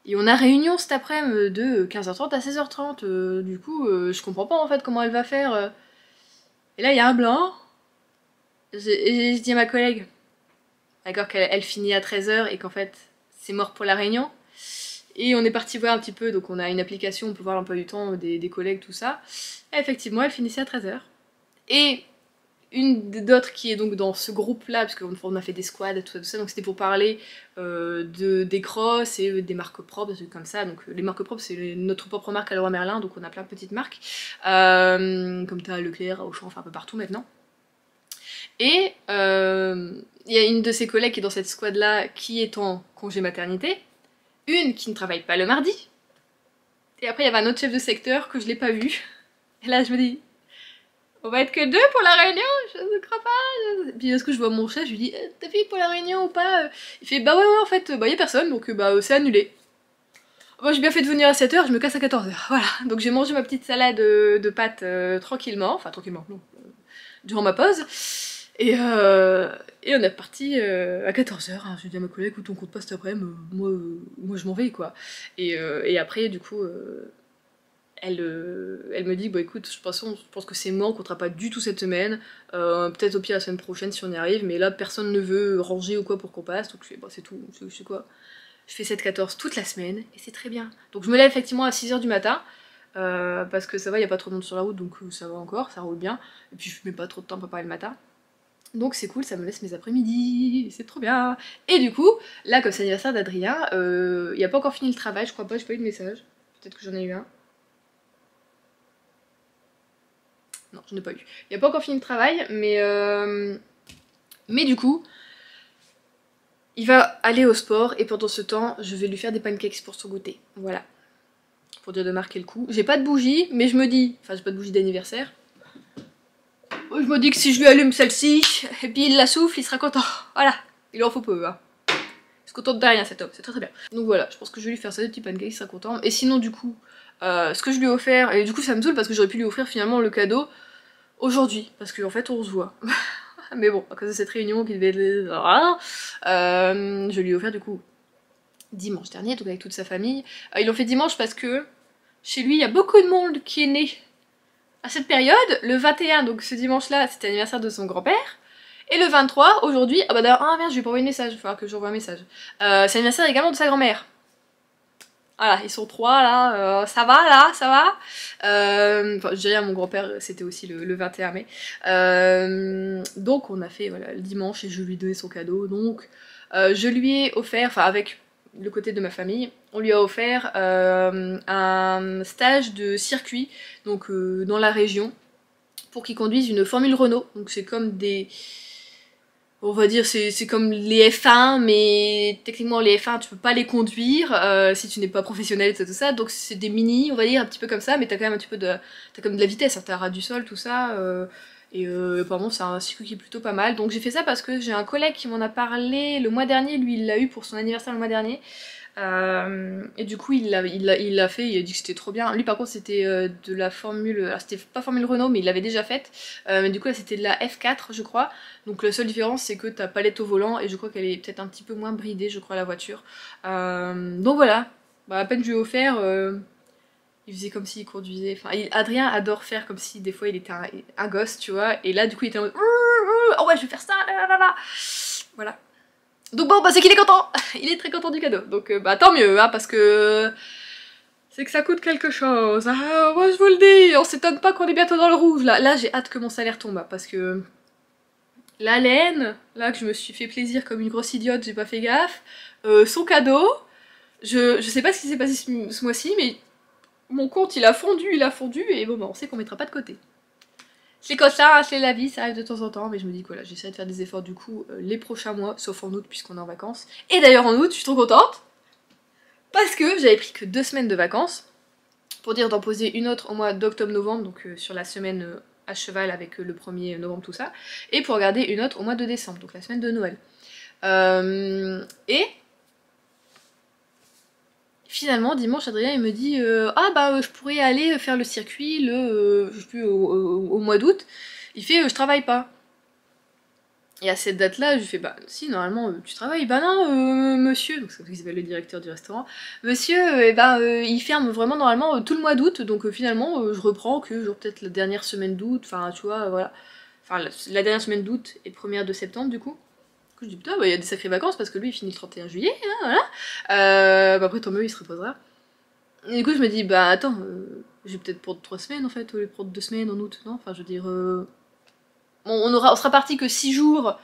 Et on a réunion cet après-midi de 15h30 à 16h30, du coup, je comprends pas en fait comment elle va faire. Et là, il y a un blanc, et je dis à ma collègue, d'accord, qu'elle finit à 13h et qu'en fait, c'est mort pour la réunion. Et on est parti voir un petit peu, donc on a une application, on peut voir l'emploi du temps des collègues, tout ça. Et effectivement, elle finissait à 13h. Et une d'autres qui est donc dans ce groupe-là, parce qu'on a fait des squads, tout ça, donc c'était pour parler des crosses et des marques propres, des trucs comme ça. Donc les marques propres, c'est notre propre marque à Leroy Merlin, donc on a plein de petites marques. Comme t'as Leclerc, Auchan, enfin un peu partout maintenant. Et il y a une de ses collègues qui est dans cette squad-là qui est en congé maternité. Une qui ne travaille pas le mardi. Et après, il y avait un autre chef de secteur que je l'ai pas vu. Et là, je me dis, on va être que deux pour la réunion? Je ne crois pas. Puis est-ce que je vois mon chef, je lui dis, t'as vu pour la réunion ou pas? Il fait, bah ouais, en fait, bah y a personne, donc c'est annulé. Moi, j'ai bien fait de venir à 7h, je me casse à 14h. Voilà. Donc j'ai mangé ma petite salade de pâtes tranquillement. Enfin, tranquillement, non. Durant ma pause. Et on est reparti à 14h. Hein. J'ai dit à ma collègue, écoute, on compte pas cet après-midi, moi je m'en vais quoi. Et après, du coup, elle me dit, bah écoute, je pense que c'est mort, on comptera pas du tout cette semaine. Peut-être au pire la semaine prochaine si on y arrive, mais là personne ne veut ranger ou quoi pour qu'on passe. Donc je fais, bah c'est tout, je sais quoi. Je fais 7-14 toute la semaine et c'est très bien. Donc je me lève effectivement à 6h du matin. Parce que ça va, il n'y a pas trop de monde sur la route, donc ça va encore, ça roule bien. Et puis je mets pas trop de temps pour préparer le matin. Donc c'est cool, ça me laisse mes après-midi, c'est trop bien. Et du coup, là comme c'est l'anniversaire d'Adrien, il a pas encore fini le travail, je crois pas, j'ai pas eu de message. Peut-être que j'en ai eu un. Non, je n'ai pas eu. Il a pas encore fini le travail, mais du coup, il va aller au sport et pendant ce temps, je vais lui faire des pancakes pour son goûter. Voilà. Pour dire de marquer le coup. J'ai pas de bougie, mais je me dis, enfin j'ai pas de bougie d'anniversaire. Je me dis que si je lui allume celle-ci, et puis il la souffle, il sera content. Voilà, il en faut peu, hein. Il se contente de rien cet homme, c'est très très bien. Donc voilà, je pense que je vais lui faire ça, des petits pancakes, il sera content. Et sinon du coup, ce que je lui ai offert, et du coup ça me saoule parce que j'aurais pu lui offrir finalement le cadeau aujourd'hui, parce qu'en fait on se voit. Mais bon, à cause de cette réunion qui devait être... je lui ai offert du coup dimanche dernier, donc avec toute sa famille. Ils l'ont fait dimanche parce que chez lui il y a beaucoup de monde qui est né à cette période. Le 21, donc ce dimanche-là, c'était l'anniversaire de son grand-père. Et le 23, aujourd'hui, ah bah d'ailleurs, ah merde, je lui ai pas envoyé de message, il va falloir que j'envoie un message. C'est l'anniversaire également de sa grand-mère. Voilà, ils sont trois là, ça va là, ça va. Enfin, je dirais à mon grand-père, c'était aussi le 21 mai. Donc on a fait voilà, le dimanche et je lui ai donné son cadeau. Donc je lui ai offert, enfin avec le côté de ma famille, on lui a offert un stage de circuit donc dans la région pour qu'il conduise une Formule Renault. Donc c'est comme des... on va dire c'est comme les F1, mais techniquement les F1 tu peux pas les conduire si tu n'es pas professionnel, tout ça, donc c'est des mini, on va dire, un petit peu comme ça, mais t'as quand même un petit peu de, t'as comme de la vitesse, hein, t'as ras du sol, tout ça, et apparemment c'est un circuit qui est plutôt pas mal, donc j'ai fait ça parce que j'ai un collègue qui m'en a parlé le mois dernier, lui il l'a eu pour son anniversaire le mois dernier, et du coup il l'a fait, il a dit que c'était trop bien. Lui par contre c'était de la Formule, alors c'était pas Formule Renault mais il l'avait déjà faite, mais du coup là c'était de la F4 je crois, donc la seule différence c'est que ta palette au volant et je crois qu'elle est peut-être un petit peu moins bridée je crois la voiture. Donc voilà, bah, à peine je lui ai offert, il faisait comme s'il conduisait, enfin Adrien adore faire comme si des fois il était un gosse tu vois, et là du coup il était en mode oh ouais je vais faire ça, là, là, là, là. Voilà. Donc bon, bah c'est qu'il est content. Il est très content du cadeau. Donc bah tant mieux, hein, parce que c'est que ça coûte quelque chose. Ah, moi je vous le dis, on s'étonne pas qu'on est bientôt dans le rouge. Là j'ai hâte que mon salaire tombe, hein, parce que la laine, là que je me suis fait plaisir comme une grosse idiote, j'ai pas fait gaffe. Son cadeau, je sais pas ce qui s'est passé ce mois-ci, mais mon compte il a fondu, et bon bah on sait qu'on mettra pas de côté. C'est comme ça, hein, c'est la vie, ça arrive de temps en temps, mais je me dis que voilà, j'essaie de faire des efforts du coup les prochains mois, sauf en août puisqu'on est en vacances. Et d'ailleurs en août, je suis trop contente, parce que j'avais pris que 2 semaines de vacances, pour dire d'en poser une autre au mois d'octobre-novembre, donc sur la semaine à cheval avec le 1er novembre, tout ça, et pour garder une autre au mois de décembre, donc la semaine de Noël. Et finalement, dimanche, Adrien il me dit ah bah je pourrais aller faire le circuit je sais plus, au mois d'août. Il fait je travaille pas. Et à cette date-là, je lui fais bah si normalement tu travailles. Bah non monsieur, donc c'est comme ça qu'il s'appelle le directeur du restaurant. Monsieur, il ferme vraiment normalement tout le mois d'août, donc finalement je reprends que genre peut-être la dernière semaine d'août, enfin tu vois voilà. Enfin la dernière semaine d'août et première de septembre du coup. Je dis putain, bah, il y a des sacrées vacances parce que lui il finit le 31 juillet, hein, voilà. Bah, après tant mieux, il se reposera. Et du coup je me dis bah attends, j'ai peut-être pour 3 semaines en fait, au lieu de pour 2 semaines en août, non? Enfin je veux dire, bon, on sera parti que 6 jours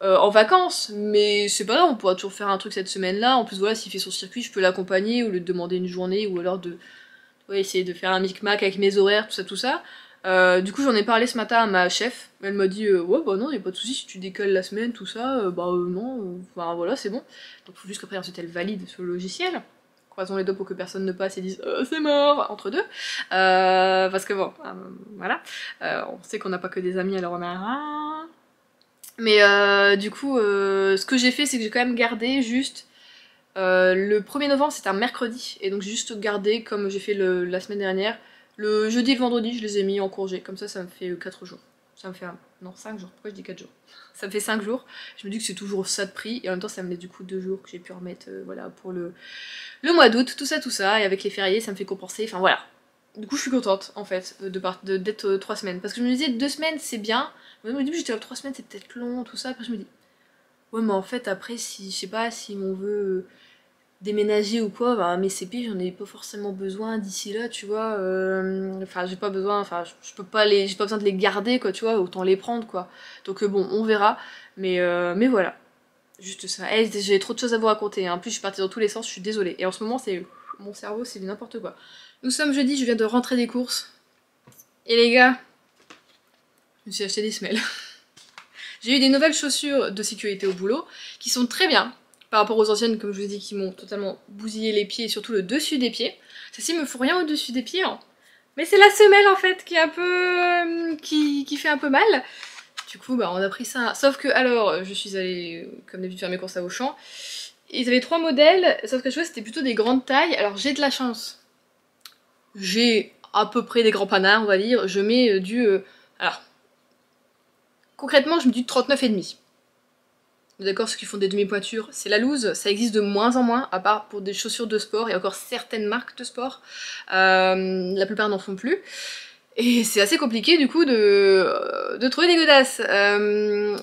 en vacances, mais c'est pas grave, on pourra toujours faire un truc cette semaine-là. En plus voilà, s'il fait son circuit, je peux l'accompagner au lieu de demander une journée ou alors de essayer de faire un micmac avec mes horaires, tout ça, tout ça. Du coup, j'en ai parlé ce matin à ma chef. Elle m'a dit ouais, bah non, y a pas de soucis si tu décales la semaine, tout ça, non, enfin voilà, c'est bon. Donc, faut juste qu'après, ensuite, elle valide sur le logiciel. Croisons les doigts pour que personne ne passe et dise c'est mort entre deux. Parce que bon, voilà. On sait qu'on n'a pas que des amis, alors on a un. Mais du coup, ce que j'ai fait, c'est que j'ai quand même gardé juste. Le 1er novembre c'était un mercredi et donc j'ai juste gardé comme j'ai fait la semaine dernière. Le jeudi et le vendredi je les ai mis en congé, comme ça me fait 4 jours. Ça me fait non 5 jours, pourquoi je dis 4 jours? Ça me fait 5 jours, je me dis que c'est toujours ça de prix et en même temps ça me laisse du coup 2 jours que j'ai pu remettre voilà, pour le mois d'août, tout ça, et avec les fériés ça me fait compenser, enfin voilà. Du coup je suis contente en fait d'être 3 semaines, parce que je me disais 2 semaines c'est bien, mais au début j'étais 3 semaines c'est peut-être long, tout ça, après je me dis ouais mais en fait après si je sais pas si on veut déménager ou quoi, bah mes CP j'en ai pas forcément besoin d'ici là, tu vois, enfin j'ai pas besoin, enfin je peux pas j'ai pas besoin de les garder quoi, tu vois, autant les prendre quoi. Donc bon, on verra, mais voilà, juste ça. J'ai trop de choses à vous raconter, hein. En plus je suis partie dans tous les sens, je suis désolée. Et en ce moment c'est mon cerveau c'est du n'importe quoi. Nous sommes jeudi, je viens de rentrer des courses. Et les gars, je me suis acheté des semelles. J'ai eu des nouvelles chaussures de sécurité au boulot qui sont très bien par rapport aux anciennes, comme je vous ai dit, qui m'ont totalement bousillé les pieds et surtout le dessus des pieds. Celles-ci me font rien au dessus des pieds, hein. Mais c'est la semelle en fait qui est un peu. Qui fait un peu mal. Du coup, bah on a pris ça. Sauf que, alors, je suis allée, comme d'habitude, faire mes courses à Auchan. Ils avaient 3 modèles, sauf que je vois c'était plutôt des grandes tailles. Alors j'ai de la chance. J'ai à peu près des grands panards, on va dire. Je mets alors, concrètement, je mets du 39,5. D'accord, ceux qui font des demi-pointures, c'est la loose, ça existe de moins en moins, à part pour des chaussures de sport, et encore certaines marques de sport, la plupart n'en font plus. Et c'est assez compliqué du coup de trouver des godasses.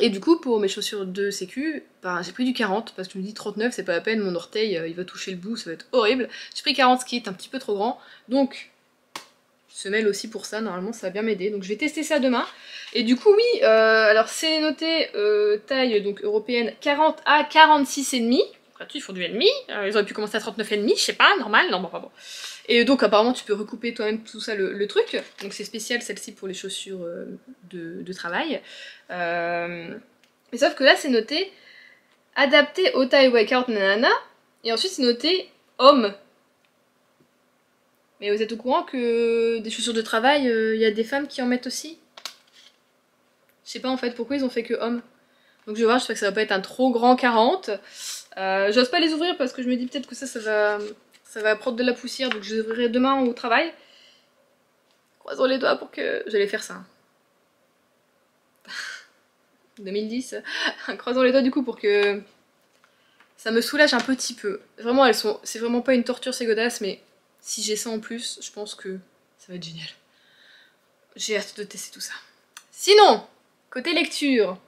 Et du coup, pour mes chaussures de sécu, bah, j'ai pris du 40, parce que je me dis 39, c'est pas la peine, mon orteil, il va toucher le bout, ça va être horrible. J'ai pris 40, ce qui est un petit peu trop grand, donc semelle aussi pour ça, normalement ça va bien m'aider. Donc je vais tester ça demain. Et du coup oui, alors c'est noté taille donc européenne 40 à 46,5. Après ils font du ennemi, ils auraient pu commencer à 39,5, je sais pas, normal, non bon, enfin bon. Et donc apparemment tu peux recouper toi-même tout ça le truc. Donc c'est spécial celle-ci pour les chaussures de travail. Mais sauf que là c'est noté adapté au taille workout nanana, et ensuite c'est noté homme. Mais vous êtes au courant que des chaussures de travail, y a des femmes qui en mettent aussi? Je sais pas en fait pourquoi ils ont fait que homme. Donc je vais voir, j'espère que ça va pas être un trop grand 40. J'ose pas les ouvrir parce que je me dis peut-être que ça va prendre de la poussière, donc je les ouvrirai demain au travail. Croisons les doigts pour que... J'allais faire ça. 2010. Croisons les doigts du coup pour que ça me soulage un petit peu. Vraiment, c'est vraiment pas une torture ces godasses, mais si j'ai ça en plus, je pense que ça va être génial. J'ai hâte de tester tout ça. Sinon, côté lecture,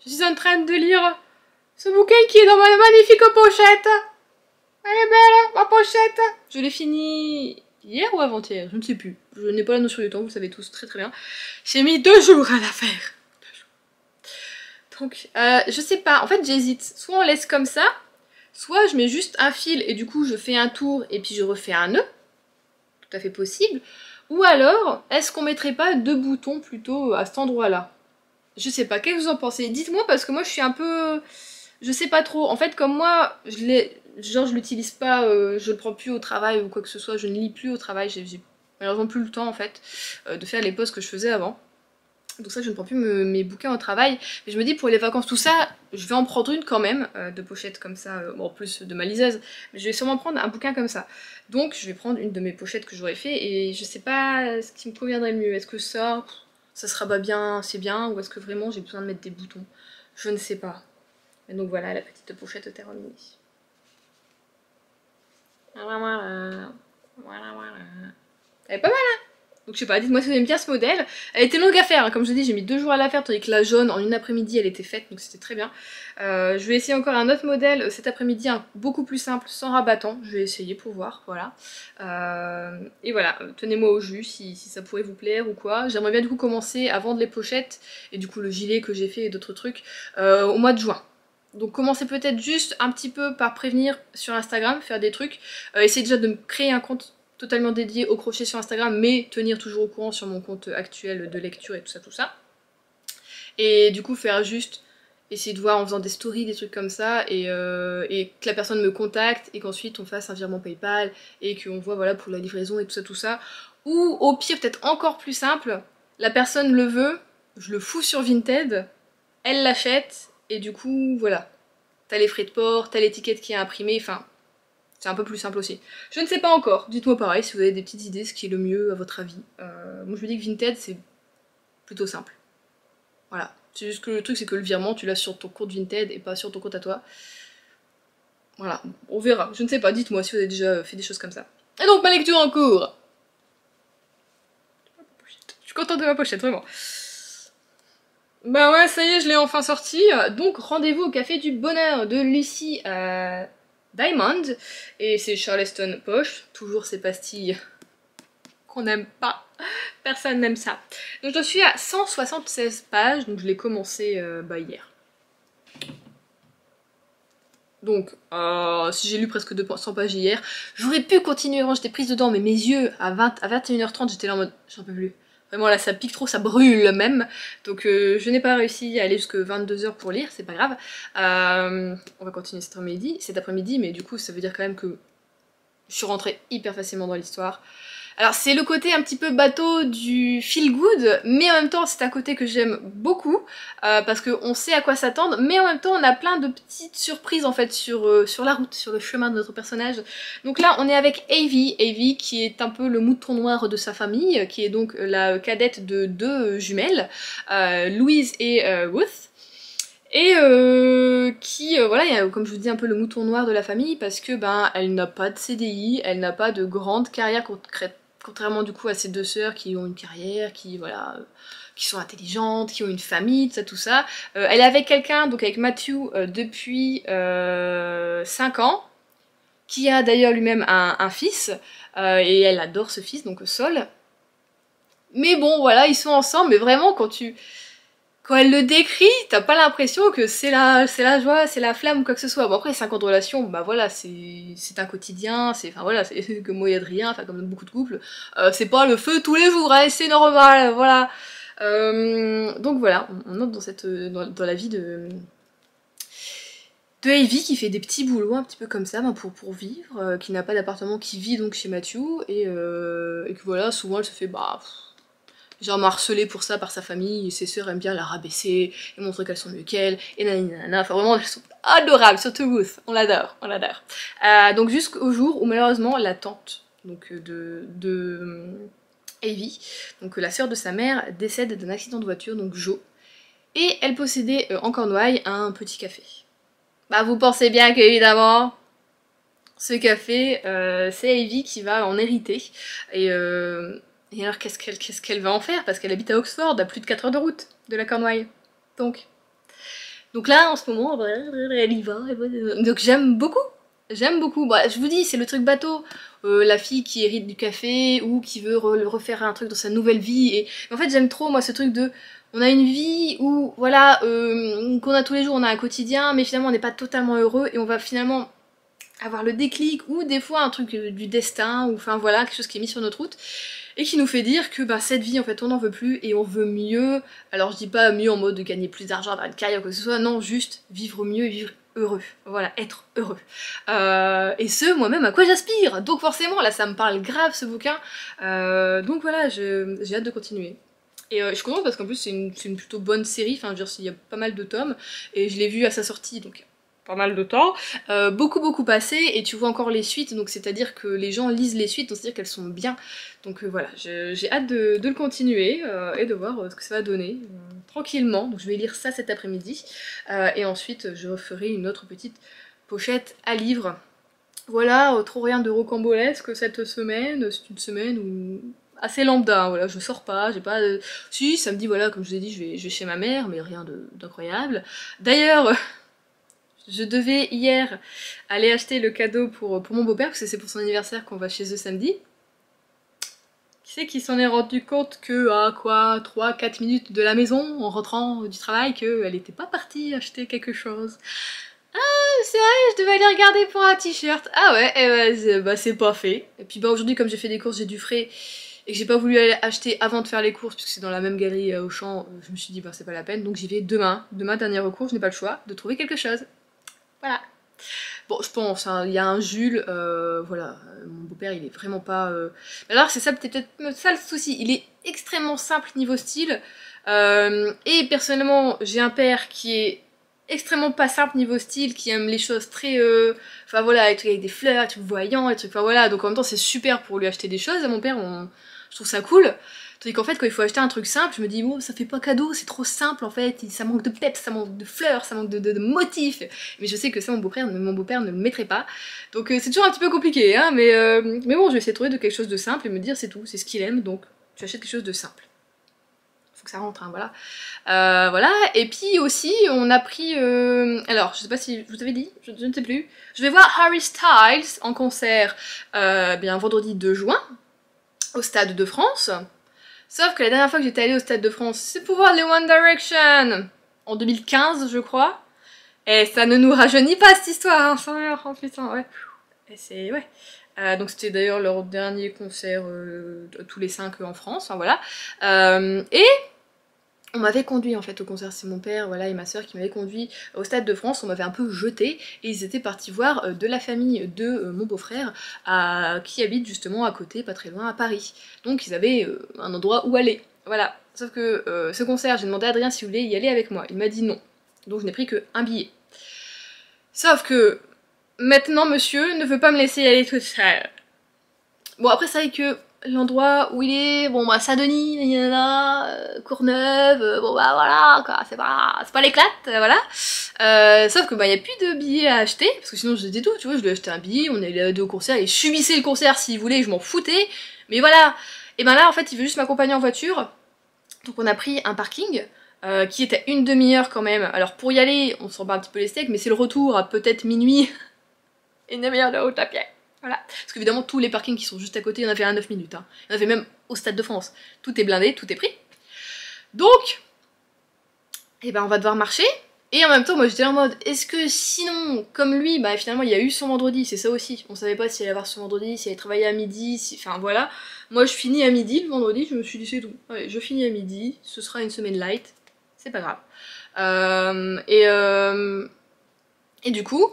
je suis en train de lire ce bouquin qui est dans ma magnifique pochette. Elle est belle, ma pochette. Je l'ai fini hier ou avant-hier, je ne sais plus. Je n'ai pas la notion du temps, vous le savez tous très très bien. J'ai mis 2 jours à la faire. Donc, je sais pas, en fait j'hésite. Soit on laisse comme ça, soit je mets juste un fil et du coup je fais un tour et puis je refais un nœud. Tout à fait possible. Ou alors, est-ce qu'on mettrait pas 2 boutons plutôt à cet endroit-là? Je sais pas, qu'est-ce que vous en pensez? Dites-moi parce que moi je suis un peu... Je sais pas trop. En fait, comme moi, je l'utilise pas, je le prends plus au travail ou quoi que ce soit, je ne lis plus au travail, j'ai malheureusement plus le temps en fait de faire les pauses que je faisais avant. Donc ça, je ne prends plus mes bouquins au travail. Mais je me dis, pour les vacances, tout ça, je vais en prendre une quand même, de pochette comme ça, bon, en plus de ma liseuse. Mais je vais sûrement prendre un bouquin comme ça. Donc je vais prendre une de mes pochettes que j'aurais fait, et je sais pas ce qui me conviendrait le mieux. Est-ce que ça sera pas bien, c'est bien, ou est-ce que vraiment j'ai besoin de mettre des boutons? Je ne sais pas. Et donc voilà, la petite pochette Terre Mini. Voilà. Elle est pas mal, hein? Donc je sais pas, dites-moi si vous aimez bien ce modèle. Elle était longue à faire, hein. Comme je vous dis, j'ai mis 2 jours à la faire, tandis que la jaune, en une après-midi, elle était faite, donc c'était très bien. Je vais essayer encore un autre modèle cet après-midi, beaucoup plus simple, sans rabattant. Je vais essayer pour voir, voilà. Et voilà, tenez-moi au jus si ça pourrait vous plaire ou quoi. J'aimerais bien du coup commencer à vendre les pochettes, et du coup le gilet que j'ai fait et d'autres trucs, au mois de juin. Donc commencez peut-être juste un petit peu par prévenir sur Instagram, faire des trucs. Essayez déjà de me créer un compte totalement dédié au crochet sur Instagram, mais tenir toujours au courant sur mon compte actuel de lecture et tout ça. Et du coup faire juste essayer de voir en faisant des stories, des trucs comme ça, et que la personne me contacte et qu'ensuite on fasse un virement PayPal et qu'on voit voilà pour la livraison et tout ça. Ou au pire, peut-être encore plus simple, la personne le veut, je le fous sur Vinted, elle l'achète et du coup voilà. T'as les frais de port, t'as l'étiquette qui est imprimée, enfin... C'est un peu plus simple aussi. Je ne sais pas encore, dites-moi pareil si vous avez des petites idées, ce qui est le mieux à votre avis. Moi je me dis que Vinted c'est plutôt simple. Voilà. C'est juste que le truc c'est que le virement tu l'as sur ton compte Vinted et pas sur ton compte à toi. Voilà, on verra. Je ne sais pas, dites-moi si vous avez déjà fait des choses comme ça. Et donc ma lecture en cours. Je suis contente de ma pochette, vraiment. Bah ouais, ça y est, je l'ai enfin sorti. Donc rendez-vous au Café du Bonheur de Lucie Diamond, et c'est Charleston Poche, toujours ces pastilles qu'on n'aime pas, personne n'aime ça. Donc je suis à 176 pages, donc je l'ai commencé hier. Donc si j'ai lu presque 200 pages hier, j'aurais pu continuer quand j'étais prise dedans, mais mes yeux à 21h30 j'étais là en mode j'en peux plus. Vraiment là ça pique trop, ça brûle même. Donc je n'ai pas réussi à aller jusque 22h pour lire, c'est pas grave. On va continuer cet après-midi, mais du coup ça veut dire quand même que je suis rentrée hyper facilement dans l'histoire. Alors c'est le côté un petit peu bateau du feel good, mais en même temps c'est un côté que j'aime beaucoup, parce qu'on sait à quoi s'attendre, mais en même temps on a plein de petites surprises en fait sur la route, sur le chemin de notre personnage. Donc là on est avec Avie qui est un peu le mouton noir de sa famille, qui est donc la cadette de 2 jumelles, Louise et Ruth. Et voilà, il y a, comme je vous dis, un peu le mouton noir de la famille parce que elle n'a pas de CDI, elle n'a pas de grande carrière contrairement du coup à ses 2 sœurs qui ont une carrière, qui sont intelligentes, qui ont une famille, tout ça. Elle est avec quelqu'un, donc avec Matthew, depuis 5 ans, qui a d'ailleurs lui-même un fils, et elle adore ce fils, donc Sol. Mais bon, voilà, ils sont ensemble, mais vraiment quand elle le décrit, t'as pas l'impression que c'est la joie, c'est la flamme ou quoi que ce soit. Bon après 5 ans de relation, bah voilà, c'est un quotidien, c'est comme moi et Adrien, enfin comme beaucoup de couples, c'est pas le feu tous les jours, hein, c'est normal, voilà. Donc voilà, on entre dans la vie de Ivy qui fait des petits boulots un petit peu comme ça pour vivre, qui n'a pas d'appartement, qui vit donc chez Matthew, et que voilà, souvent elle se fait genre harcelée pour ça par sa famille, et ses sœurs aiment bien la rabaisser, et montrer qu'elles sont mieux qu'elle, et nanana, enfin vraiment elles sont adorables, surtout Ruth, on l'adore, on l'adore. Donc jusqu'au jour où malheureusement la tante donc, de Ivy, donc la sœur de sa mère, décède d'un accident de voiture, donc Jo, et elle possédait en Cornouailles un petit café. Bah vous pensez bien qu'évidemment, ce café, c'est Ivy qui va en hériter. Et alors qu'est-ce qu'elle va en faire? Parce qu'elle habite à Oxford, à plus de 4 heures de route de la Cornouailles. Donc là, en ce moment, elle y va. Donc j'aime beaucoup. J'aime beaucoup. Bah, je vous dis, c'est le truc bateau. La fille qui hérite du café ou qui veut refaire un truc dans sa nouvelle vie. Et en fait, j'aime trop, moi, ce truc de... On a une vie où, voilà, qu'on a tous les jours, on a un quotidien, mais finalement on n'est pas totalement heureux et on va finalement avoir le déclic ou des fois un truc du destin ou enfin voilà, quelque chose qui est mis sur notre route et qui nous fait dire que bah, cette vie en fait on n'en veut plus et on veut mieux. Alors je dis pas mieux en mode de gagner plus d'argent, avoir une carrière ou quoi que ce soit, non, juste vivre mieux et vivre heureux, voilà, être heureux. Et ce, moi-même, à quoi j'aspire. Donc forcément, là ça me parle grave ce bouquin, donc voilà, j'ai hâte de continuer. Et je suis contente parce qu'en plus c'est une plutôt bonne série, enfin je veux dire il y a pas mal de tomes, et je l'ai vu à sa sortie, donc pas mal de temps, beaucoup passé, et tu vois encore les suites, donc c'est à dire que les gens lisent les suites, donc c'est à dire qu'elles sont bien, donc voilà, j'ai hâte de le continuer, et de voir ce que ça va donner, tranquillement, donc je vais lire ça cet après-midi, et ensuite je referai une autre petite pochette à livres. Voilà, trop rien de rocambolesque cette semaine, c'est une semaine où assez lambda, voilà, je sors pas, j'ai pas... Si, samedi, voilà, comme je vous ai dit, je vais chez ma mère, mais rien d'incroyable. D'ailleurs, je devais hier aller acheter le cadeau pour mon beau-père, parce que c'est pour son anniversaire qu'on va chez eux samedi. Qui c'est qui s'en est rendu compte que, à quoi, 3-4 minutes de la maison, en rentrant du travail, qu'elle était pas partie acheter quelque chose. C'est vrai, je devais aller regarder pour un t-shirt. Ah ouais, et bah c'est pas fait. Et puis bah aujourd'hui, comme j'ai fait des courses, j'ai du frais et que j'ai pas voulu aller acheter avant de faire les courses puisque c'est dans la même galerie Auchan, je me suis dit bah c'est pas la peine, donc j'y vais demain. Demain, dernier recours, je n'ai pas le choix de trouver quelque chose. Voilà. Bon, je pense, hein, il y a un Jules, voilà, mon beau-père il est vraiment pas... Alors c'est ça, peut-être ça le souci, il est extrêmement simple niveau style, et personnellement j'ai un père qui est extrêmement pas simple niveau style, qui aime les choses très... Enfin voilà, avec des fleurs, des trucs voyants, des trucs... Enfin voilà, donc en même temps c'est super pour lui acheter des choses à mon père, je trouve ça cool. Tandis qu'en fait quand il faut acheter un truc simple, je me dis bon ça fait pas cadeau, c'est trop simple en fait, ça manque de peps, ça manque de fleurs, ça manque de motifs. Mais je sais que ça mon beau-père ne le mettrait pas. Donc c'est toujours un petit peu compliqué, hein, mais bon je vais essayer de trouver quelque chose de simple et me dire c'est tout, c'est ce qu'il aime, donc tu achètes quelque chose de simple. Faut que ça rentre, hein, voilà. Voilà, et puis aussi on a pris... alors je sais pas si je vous avais dit, je ne sais plus. Je vais voir Harry Styles en concert bien vendredi 2 juin au Stade de France. Sauf que la dernière fois que j'étais allée au Stade de France, c'est pour voir les One Direction en 2015 je crois. Et ça ne nous rajeunit pas cette histoire, hein, oh putain, ouais. Et c'est... ouais. Donc c'était d'ailleurs leur dernier concert tous les 5 en France, hein, voilà. Et on m'avait conduit en fait au concert, c'est mon père voilà, et ma soeur qui m'avaient conduit au Stade de France, on m'avait un peu jeté et ils étaient partis voir de la famille de mon beau-frère qui habite justement à côté, pas très loin, à Paris. Donc ils avaient un endroit où aller, voilà. Sauf que ce concert, j'ai demandé à Adrien s'il voulait y aller avec moi, il m'a dit non. Donc je n'ai pris qu'un billet. Sauf que maintenant monsieur ne veut pas me laisser y aller toute seule. Bon après c'est vrai que l'endroit où il est, bon bah Saint-Denis, Courneuve, bon bah voilà quoi, c'est pas l'éclate, voilà. Sauf que bah y a plus de billets à acheter, parce que sinon je disais tout, tu vois, je lui ai acheté un billet, on est allé au concert, et subissait le concert s'il voulait, je m'en foutais, mais voilà. Et ben là en fait il veut juste m'accompagner en voiture, donc on a pris un parking, qui était une demi-heure quand même. Alors pour y aller, on s'en bat un petit peu les steaks, mais c'est le retour à peut-être minuit, une demi-heure de route à pied. Voilà. Parce qu'évidemment, tous les parkings qui sont juste à côté, il y en avait à 9 minutes. Hein. Il y en avait même au Stade de France. Tout est blindé, tout est pris. Donc, eh ben, on va devoir marcher. Et en même temps, moi j'étais en mode, est-ce que sinon, comme lui, bah finalement il y a eu son vendredi, c'est ça aussi. On savait pas s'il allait avoir son vendredi, s'il allait travailler à midi, si... enfin voilà. Moi je finis à midi le vendredi, je me suis dit c'est tout. Allez, je finis à midi, ce sera une semaine light, c'est pas grave. Et du coup,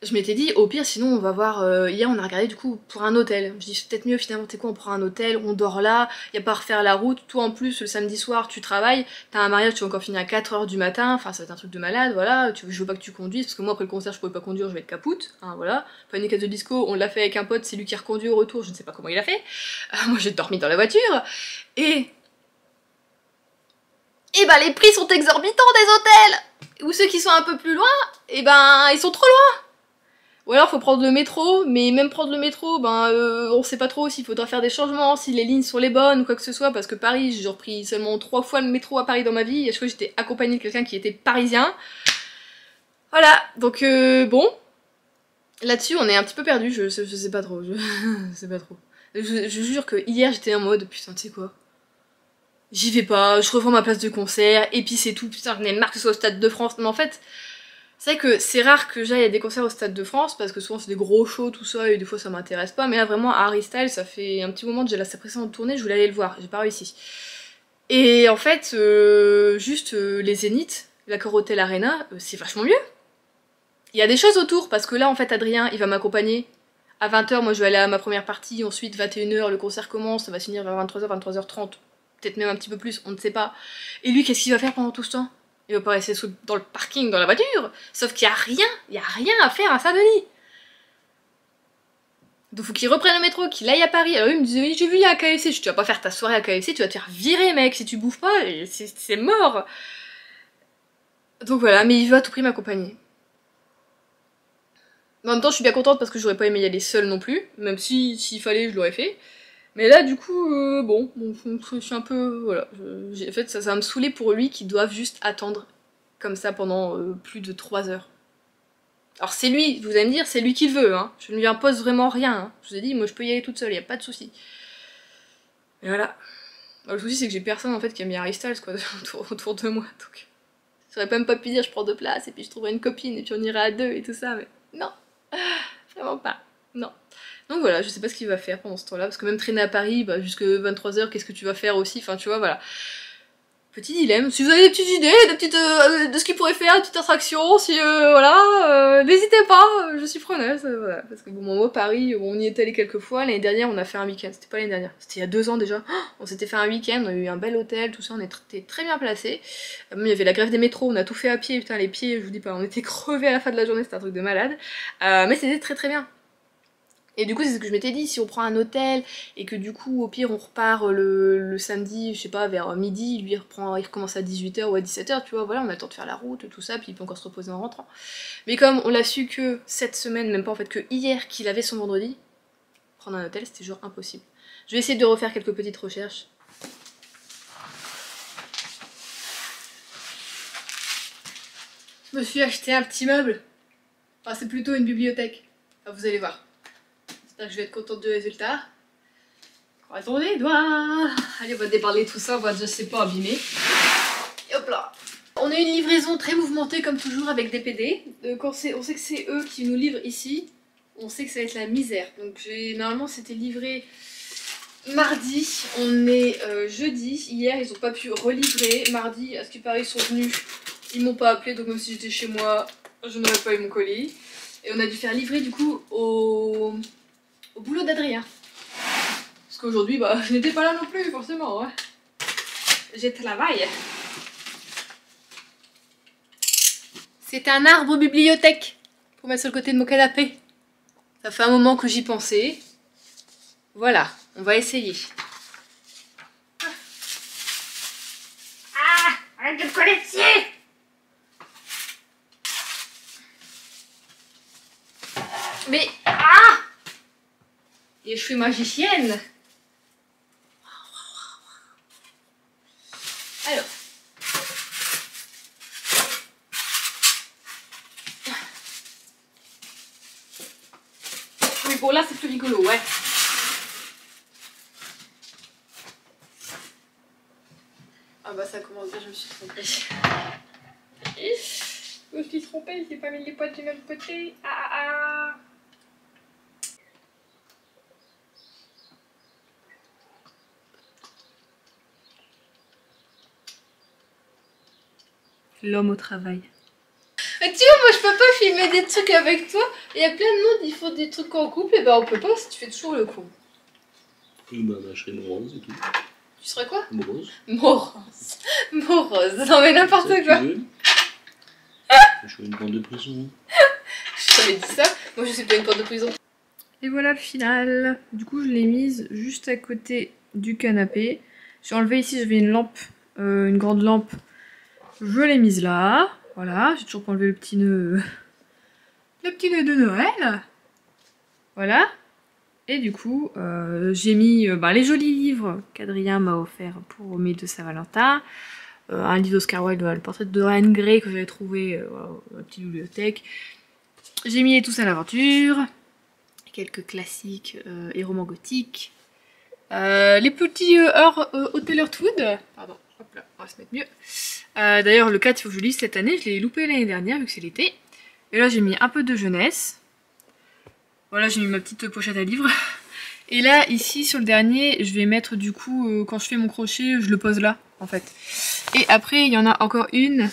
je m'étais dit, au pire, sinon on va voir. Hier, on a regardé du coup pour un hôtel. Je dis, c'est peut-être mieux finalement, t'es quoi, on prend un hôtel, on dort là, y a pas à refaire la route. Toi en plus, le samedi soir, tu travailles, t'as un mariage, tu vas encore finir à 4h du matin, enfin, ça va être un truc de malade, voilà. Je veux pas que tu conduises, parce que moi, après le concert, je pouvais pas conduire, je vais être capoute, hein, voilà. Panic at the Disco, on l'a fait avec un pote, c'est lui qui a reconduit au retour, je ne sais pas comment il a fait. Moi, j'ai dormi dans la voiture. Et. Et bah, les prix sont exorbitants des hôtels! Ou ceux qui sont un peu plus loin, et ben, ils sont trop loin! Ou alors faut prendre le métro, mais même prendre le métro, on sait pas trop s'il faudra faire des changements, si les lignes sont les bonnes ou quoi que ce soit, parce que Paris, j'ai repris seulement 3 fois le métro à Paris dans ma vie, et je crois que j'étais accompagnée de quelqu'un qui était parisien. Voilà, donc bon, là-dessus on est un petit peu perdu, je sais pas trop, je sais pas trop. Je jure que hier j'étais en mode, putain tu sais quoi, j'y vais pas, je reprends ma place de concert, et puis c'est tout, putain j'en ai marre que ce soit au Stade de France, mais en fait... C'est vrai que c'est rare que j'aille à des concerts au Stade de France, parce que souvent c'est des gros shows, tout ça, et des fois ça m'intéresse pas, mais là vraiment, Harry Styles, ça fait un petit moment que j'ai sa précédente tournée, je voulais aller le voir, j'ai pas réussi. Et en fait, les Zénith, l'Accor Hotel Arena, c'est vachement mieux. Il y a des choses autour, parce que là, en fait, Adrien, il va m'accompagner. À 20h, moi je vais aller à ma première partie, ensuite 21h, le concert commence, ça va se finir vers 23h, 23h30, peut-être même un petit peu plus, on ne sait pas. Et lui, qu'est-ce qu'il va faire pendant tout ce temps? Il va pas rester dans le parking, dans la voiture. Sauf qu'il y a rien à faire à Saint-Denis. Donc faut qu'il reprenne le métro, qu'il aille à Paris. Alors lui il me disait, oui, j'ai vu, il y a un KFC. Tu vas pas faire ta soirée à KFC, tu vas te faire virer, mec. Si tu bouffes pas, c'est mort. Donc voilà, mais il veut à tout prix m'accompagner. En même temps, je suis bien contente parce que j'aurais pas aimé y aller seule non plus. Même si s'il fallait, je l'aurais fait. Mais là, du coup, bon, je suis un peu... Voilà. En fait, ça va me saouler pour lui qui doivent juste attendre comme ça pendant plus de 3 heures. Alors c'est lui, vous allez me dire, c'est lui qui le veut, hein. Je ne lui impose vraiment rien, hein. Je vous ai dit, moi je peux y aller toute seule, y a pas de souci. Et voilà. Alors, le souci c'est que j'ai personne en fait qui aime bien Harry Styles quoi, autour de moi, donc... J'aurais même pas pu dire je prends 2 places et puis je trouverai une copine et puis on ira à 2 et tout ça, mais non. Vraiment pas. Non. Donc voilà, je sais pas ce qu'il va faire pendant ce temps-là, parce que même traîner à Paris, bah, jusque 23h, qu'est-ce que tu vas faire aussi, enfin tu vois, voilà. Petit dilemme, si vous avez des petites idées, de ce qu'il pourrait faire, des petites attractions, si voilà, n'hésitez pas, je suis preneuse, voilà. Parce que bon, moi Paris, on y est allé quelques fois, l'année dernière on a fait un week-end, c'était pas l'année dernière, c'était il y a 2 ans déjà, on s'était fait un week-end, on a eu un bel hôtel, tout ça, on était très bien placés, même il y avait la grève des métros, on a tout fait à pied, putain les pieds, je vous dis pas, on était crevés à la fin de la journée, c'était un truc de malade, mais c'était très bien. Et du coup, c'est ce que je m'étais dit, si on prend un hôtel et que du coup, au pire, on repart le samedi, je sais pas, vers midi, lui il recommence à 18h ou à 17h, tu vois, voilà, on a le temps de faire la route, tout ça, puis il peut encore se reposer en rentrant. Mais comme on l'a su que cette semaine, même pas en fait que hier, qu'il avait son vendredi, prendre un hôtel, c'était genre impossible. Je vais essayer de refaire quelques petites recherches. Je me suis acheté un petit meuble. Enfin, c'est plutôt une bibliothèque. Enfin, vous allez voir. J'espère que je vais être contente du résultat. Croisons les doigts. Allez, on va déballer tout ça, on va déjà, je sais pas, abîmer. Et hop là. On a une livraison très mouvementée comme toujours avec des PD. On sait que c'est eux qui nous livrent ici. On sait que ça va être la misère. Donc normalement c'était livré mardi. On est jeudi. Hier ils ont pas pu relivrer. Mardi, à ce qui paraît, ils sont venus. Ils m'ont pas appelé, donc même si j'étais chez moi, je n'aurais pas eu mon colis. Et on a dû faire livrer du coup au boulot d'Adrien. Parce qu'aujourd'hui, bah, je n'étais pas là non plus, forcément, ouais. J'ai travaillé. C'est un arbre bibliothèque pour mettre sur le côté de mon canapé. Ça fait un moment que j'y pensais. Voilà, on va essayer. Ah, arrête de me coller dessus. Mais, ah, et je suis magicienne. Alors. Oui, bon là c'est plus rigolo, ouais. Ah bah ça commence bien, je me suis trompée. suis trompée, j'ai pas mis les potes du même côté. Ah ah ah. L'homme au travail. Mais tu vois, moi je peux pas filmer des trucs avec toi. Il y a plein de monde, ils font des trucs en couple, et ben on peut pas si tu fais toujours le con. Bah, je serais morose et tout. Tu serais quoi? Morose. Morose. Morose. Non mais n'importe quoi. Je suis une porte de prison. Je t'avais dit ça. Moi je suis pas une porte de prison. Et voilà le final. Du coup je l'ai mise juste à côté du canapé. J'ai enlevé ici, j'avais une lampe, une grande lampe. Je l'ai mise là. Voilà, j'ai toujours pas enlevé le petit nœud. Le petit nœud de Noël. Voilà. Et du coup, j'ai mis les jolis livres qu'Adrien m'a offert pour mes de Saint-Valentin. Un livre d'Oscar Wilde, le portrait de Dorian Gray que j'avais trouvé dans la petite bibliothèque. J'ai mis Tous à l'aventure. Quelques classiques et romans gothiques. Les petits Hotel Heartwood. Pardon, hop là, on va se mettre mieux. D'ailleurs, le 4, il faut que je lise cette année. Je l'ai loupé l'année dernière vu que c'est l'été. Et là, j'ai mis un peu de jeunesse. Voilà, j'ai mis ma petite pochette à livres. Et là, ici, sur le dernier, je vais mettre du coup, quand je fais mon crochet, je le pose là, en fait. Et après, il y en a encore une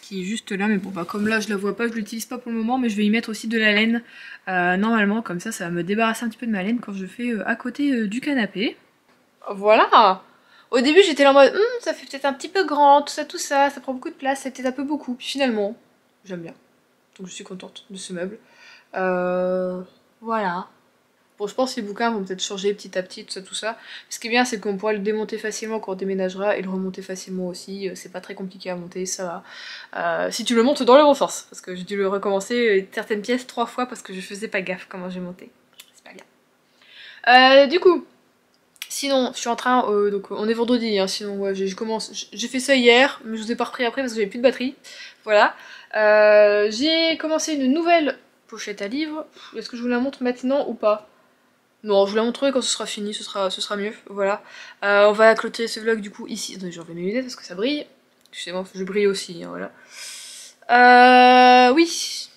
qui est juste là. Mais bon, bah comme là, je la vois pas, je l'utilise pas pour le moment. Mais je vais y mettre aussi de la laine. Normalement, comme ça va me débarrasser un petit peu de ma laine quand je fais à côté du canapé. Voilà. Au début, j'étais là en mode, ça fait peut-être un petit peu grand, tout ça prend beaucoup de place, c'est peut-être un peu beaucoup. Puis finalement, j'aime bien. Donc je suis contente de ce meuble. Voilà. Bon, je pense que les bouquins vont peut-être changer petit à petit, tout ça. Ce qui est bien, c'est qu'on pourra le démonter facilement quand on déménagera et le remonter facilement aussi. C'est pas très compliqué à monter, ça va. Si tu le montes dans le bon sens. Parce que j'ai dû le recommencer certaines pièces 3 fois parce que je faisais pas gaffe comment j'ai monté. C'est pas bien. Du coup, sinon, je suis en train... donc on est vendredi, hein, sinon ouais, j'ai fait ça hier, mais je vous ai pas repris après parce que j'avais plus de batterie. Voilà. J'ai commencé une nouvelle pochette à livres. Est-ce que je vous la montre maintenant ou pas? Non, je vous la montrerai quand ce sera fini, ce sera mieux, voilà. On va clôturer ce vlog du coup ici. Attendez, j'enlève mes lunettes parce que ça brille. Excusez-moi, je brille aussi, hein, voilà. Oui.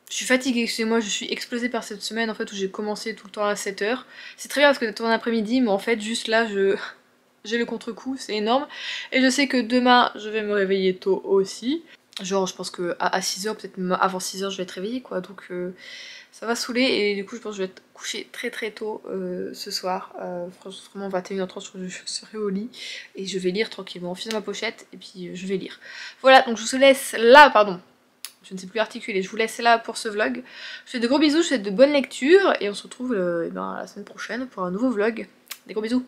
Je suis fatiguée, excusez-moi, je suis explosée par cette semaine en fait où j'ai commencé tout le temps à 7 h. C'est très bien parce que c'est en après-midi, mais en fait juste là j'ai le contre-coup, c'est énorme. Et je sais que demain je vais me réveiller tôt aussi. Genre je pense que à 6 h, peut-être même avant 6 h je vais être réveillée quoi, donc ça va saouler et du coup je pense que je vais être couchée très très tôt ce soir. Vraiment 21h30 je serai au lit et je vais lire tranquillement, filer ma pochette et puis je vais lire. Voilà, donc je vous laisse là, pardon. Je ne sais plus articuler, je vous laisse là pour ce vlog. Je vous fais de gros bisous, je vous souhaite de bonnes lectures et on se retrouve la semaine prochaine pour un nouveau vlog. Des gros bisous.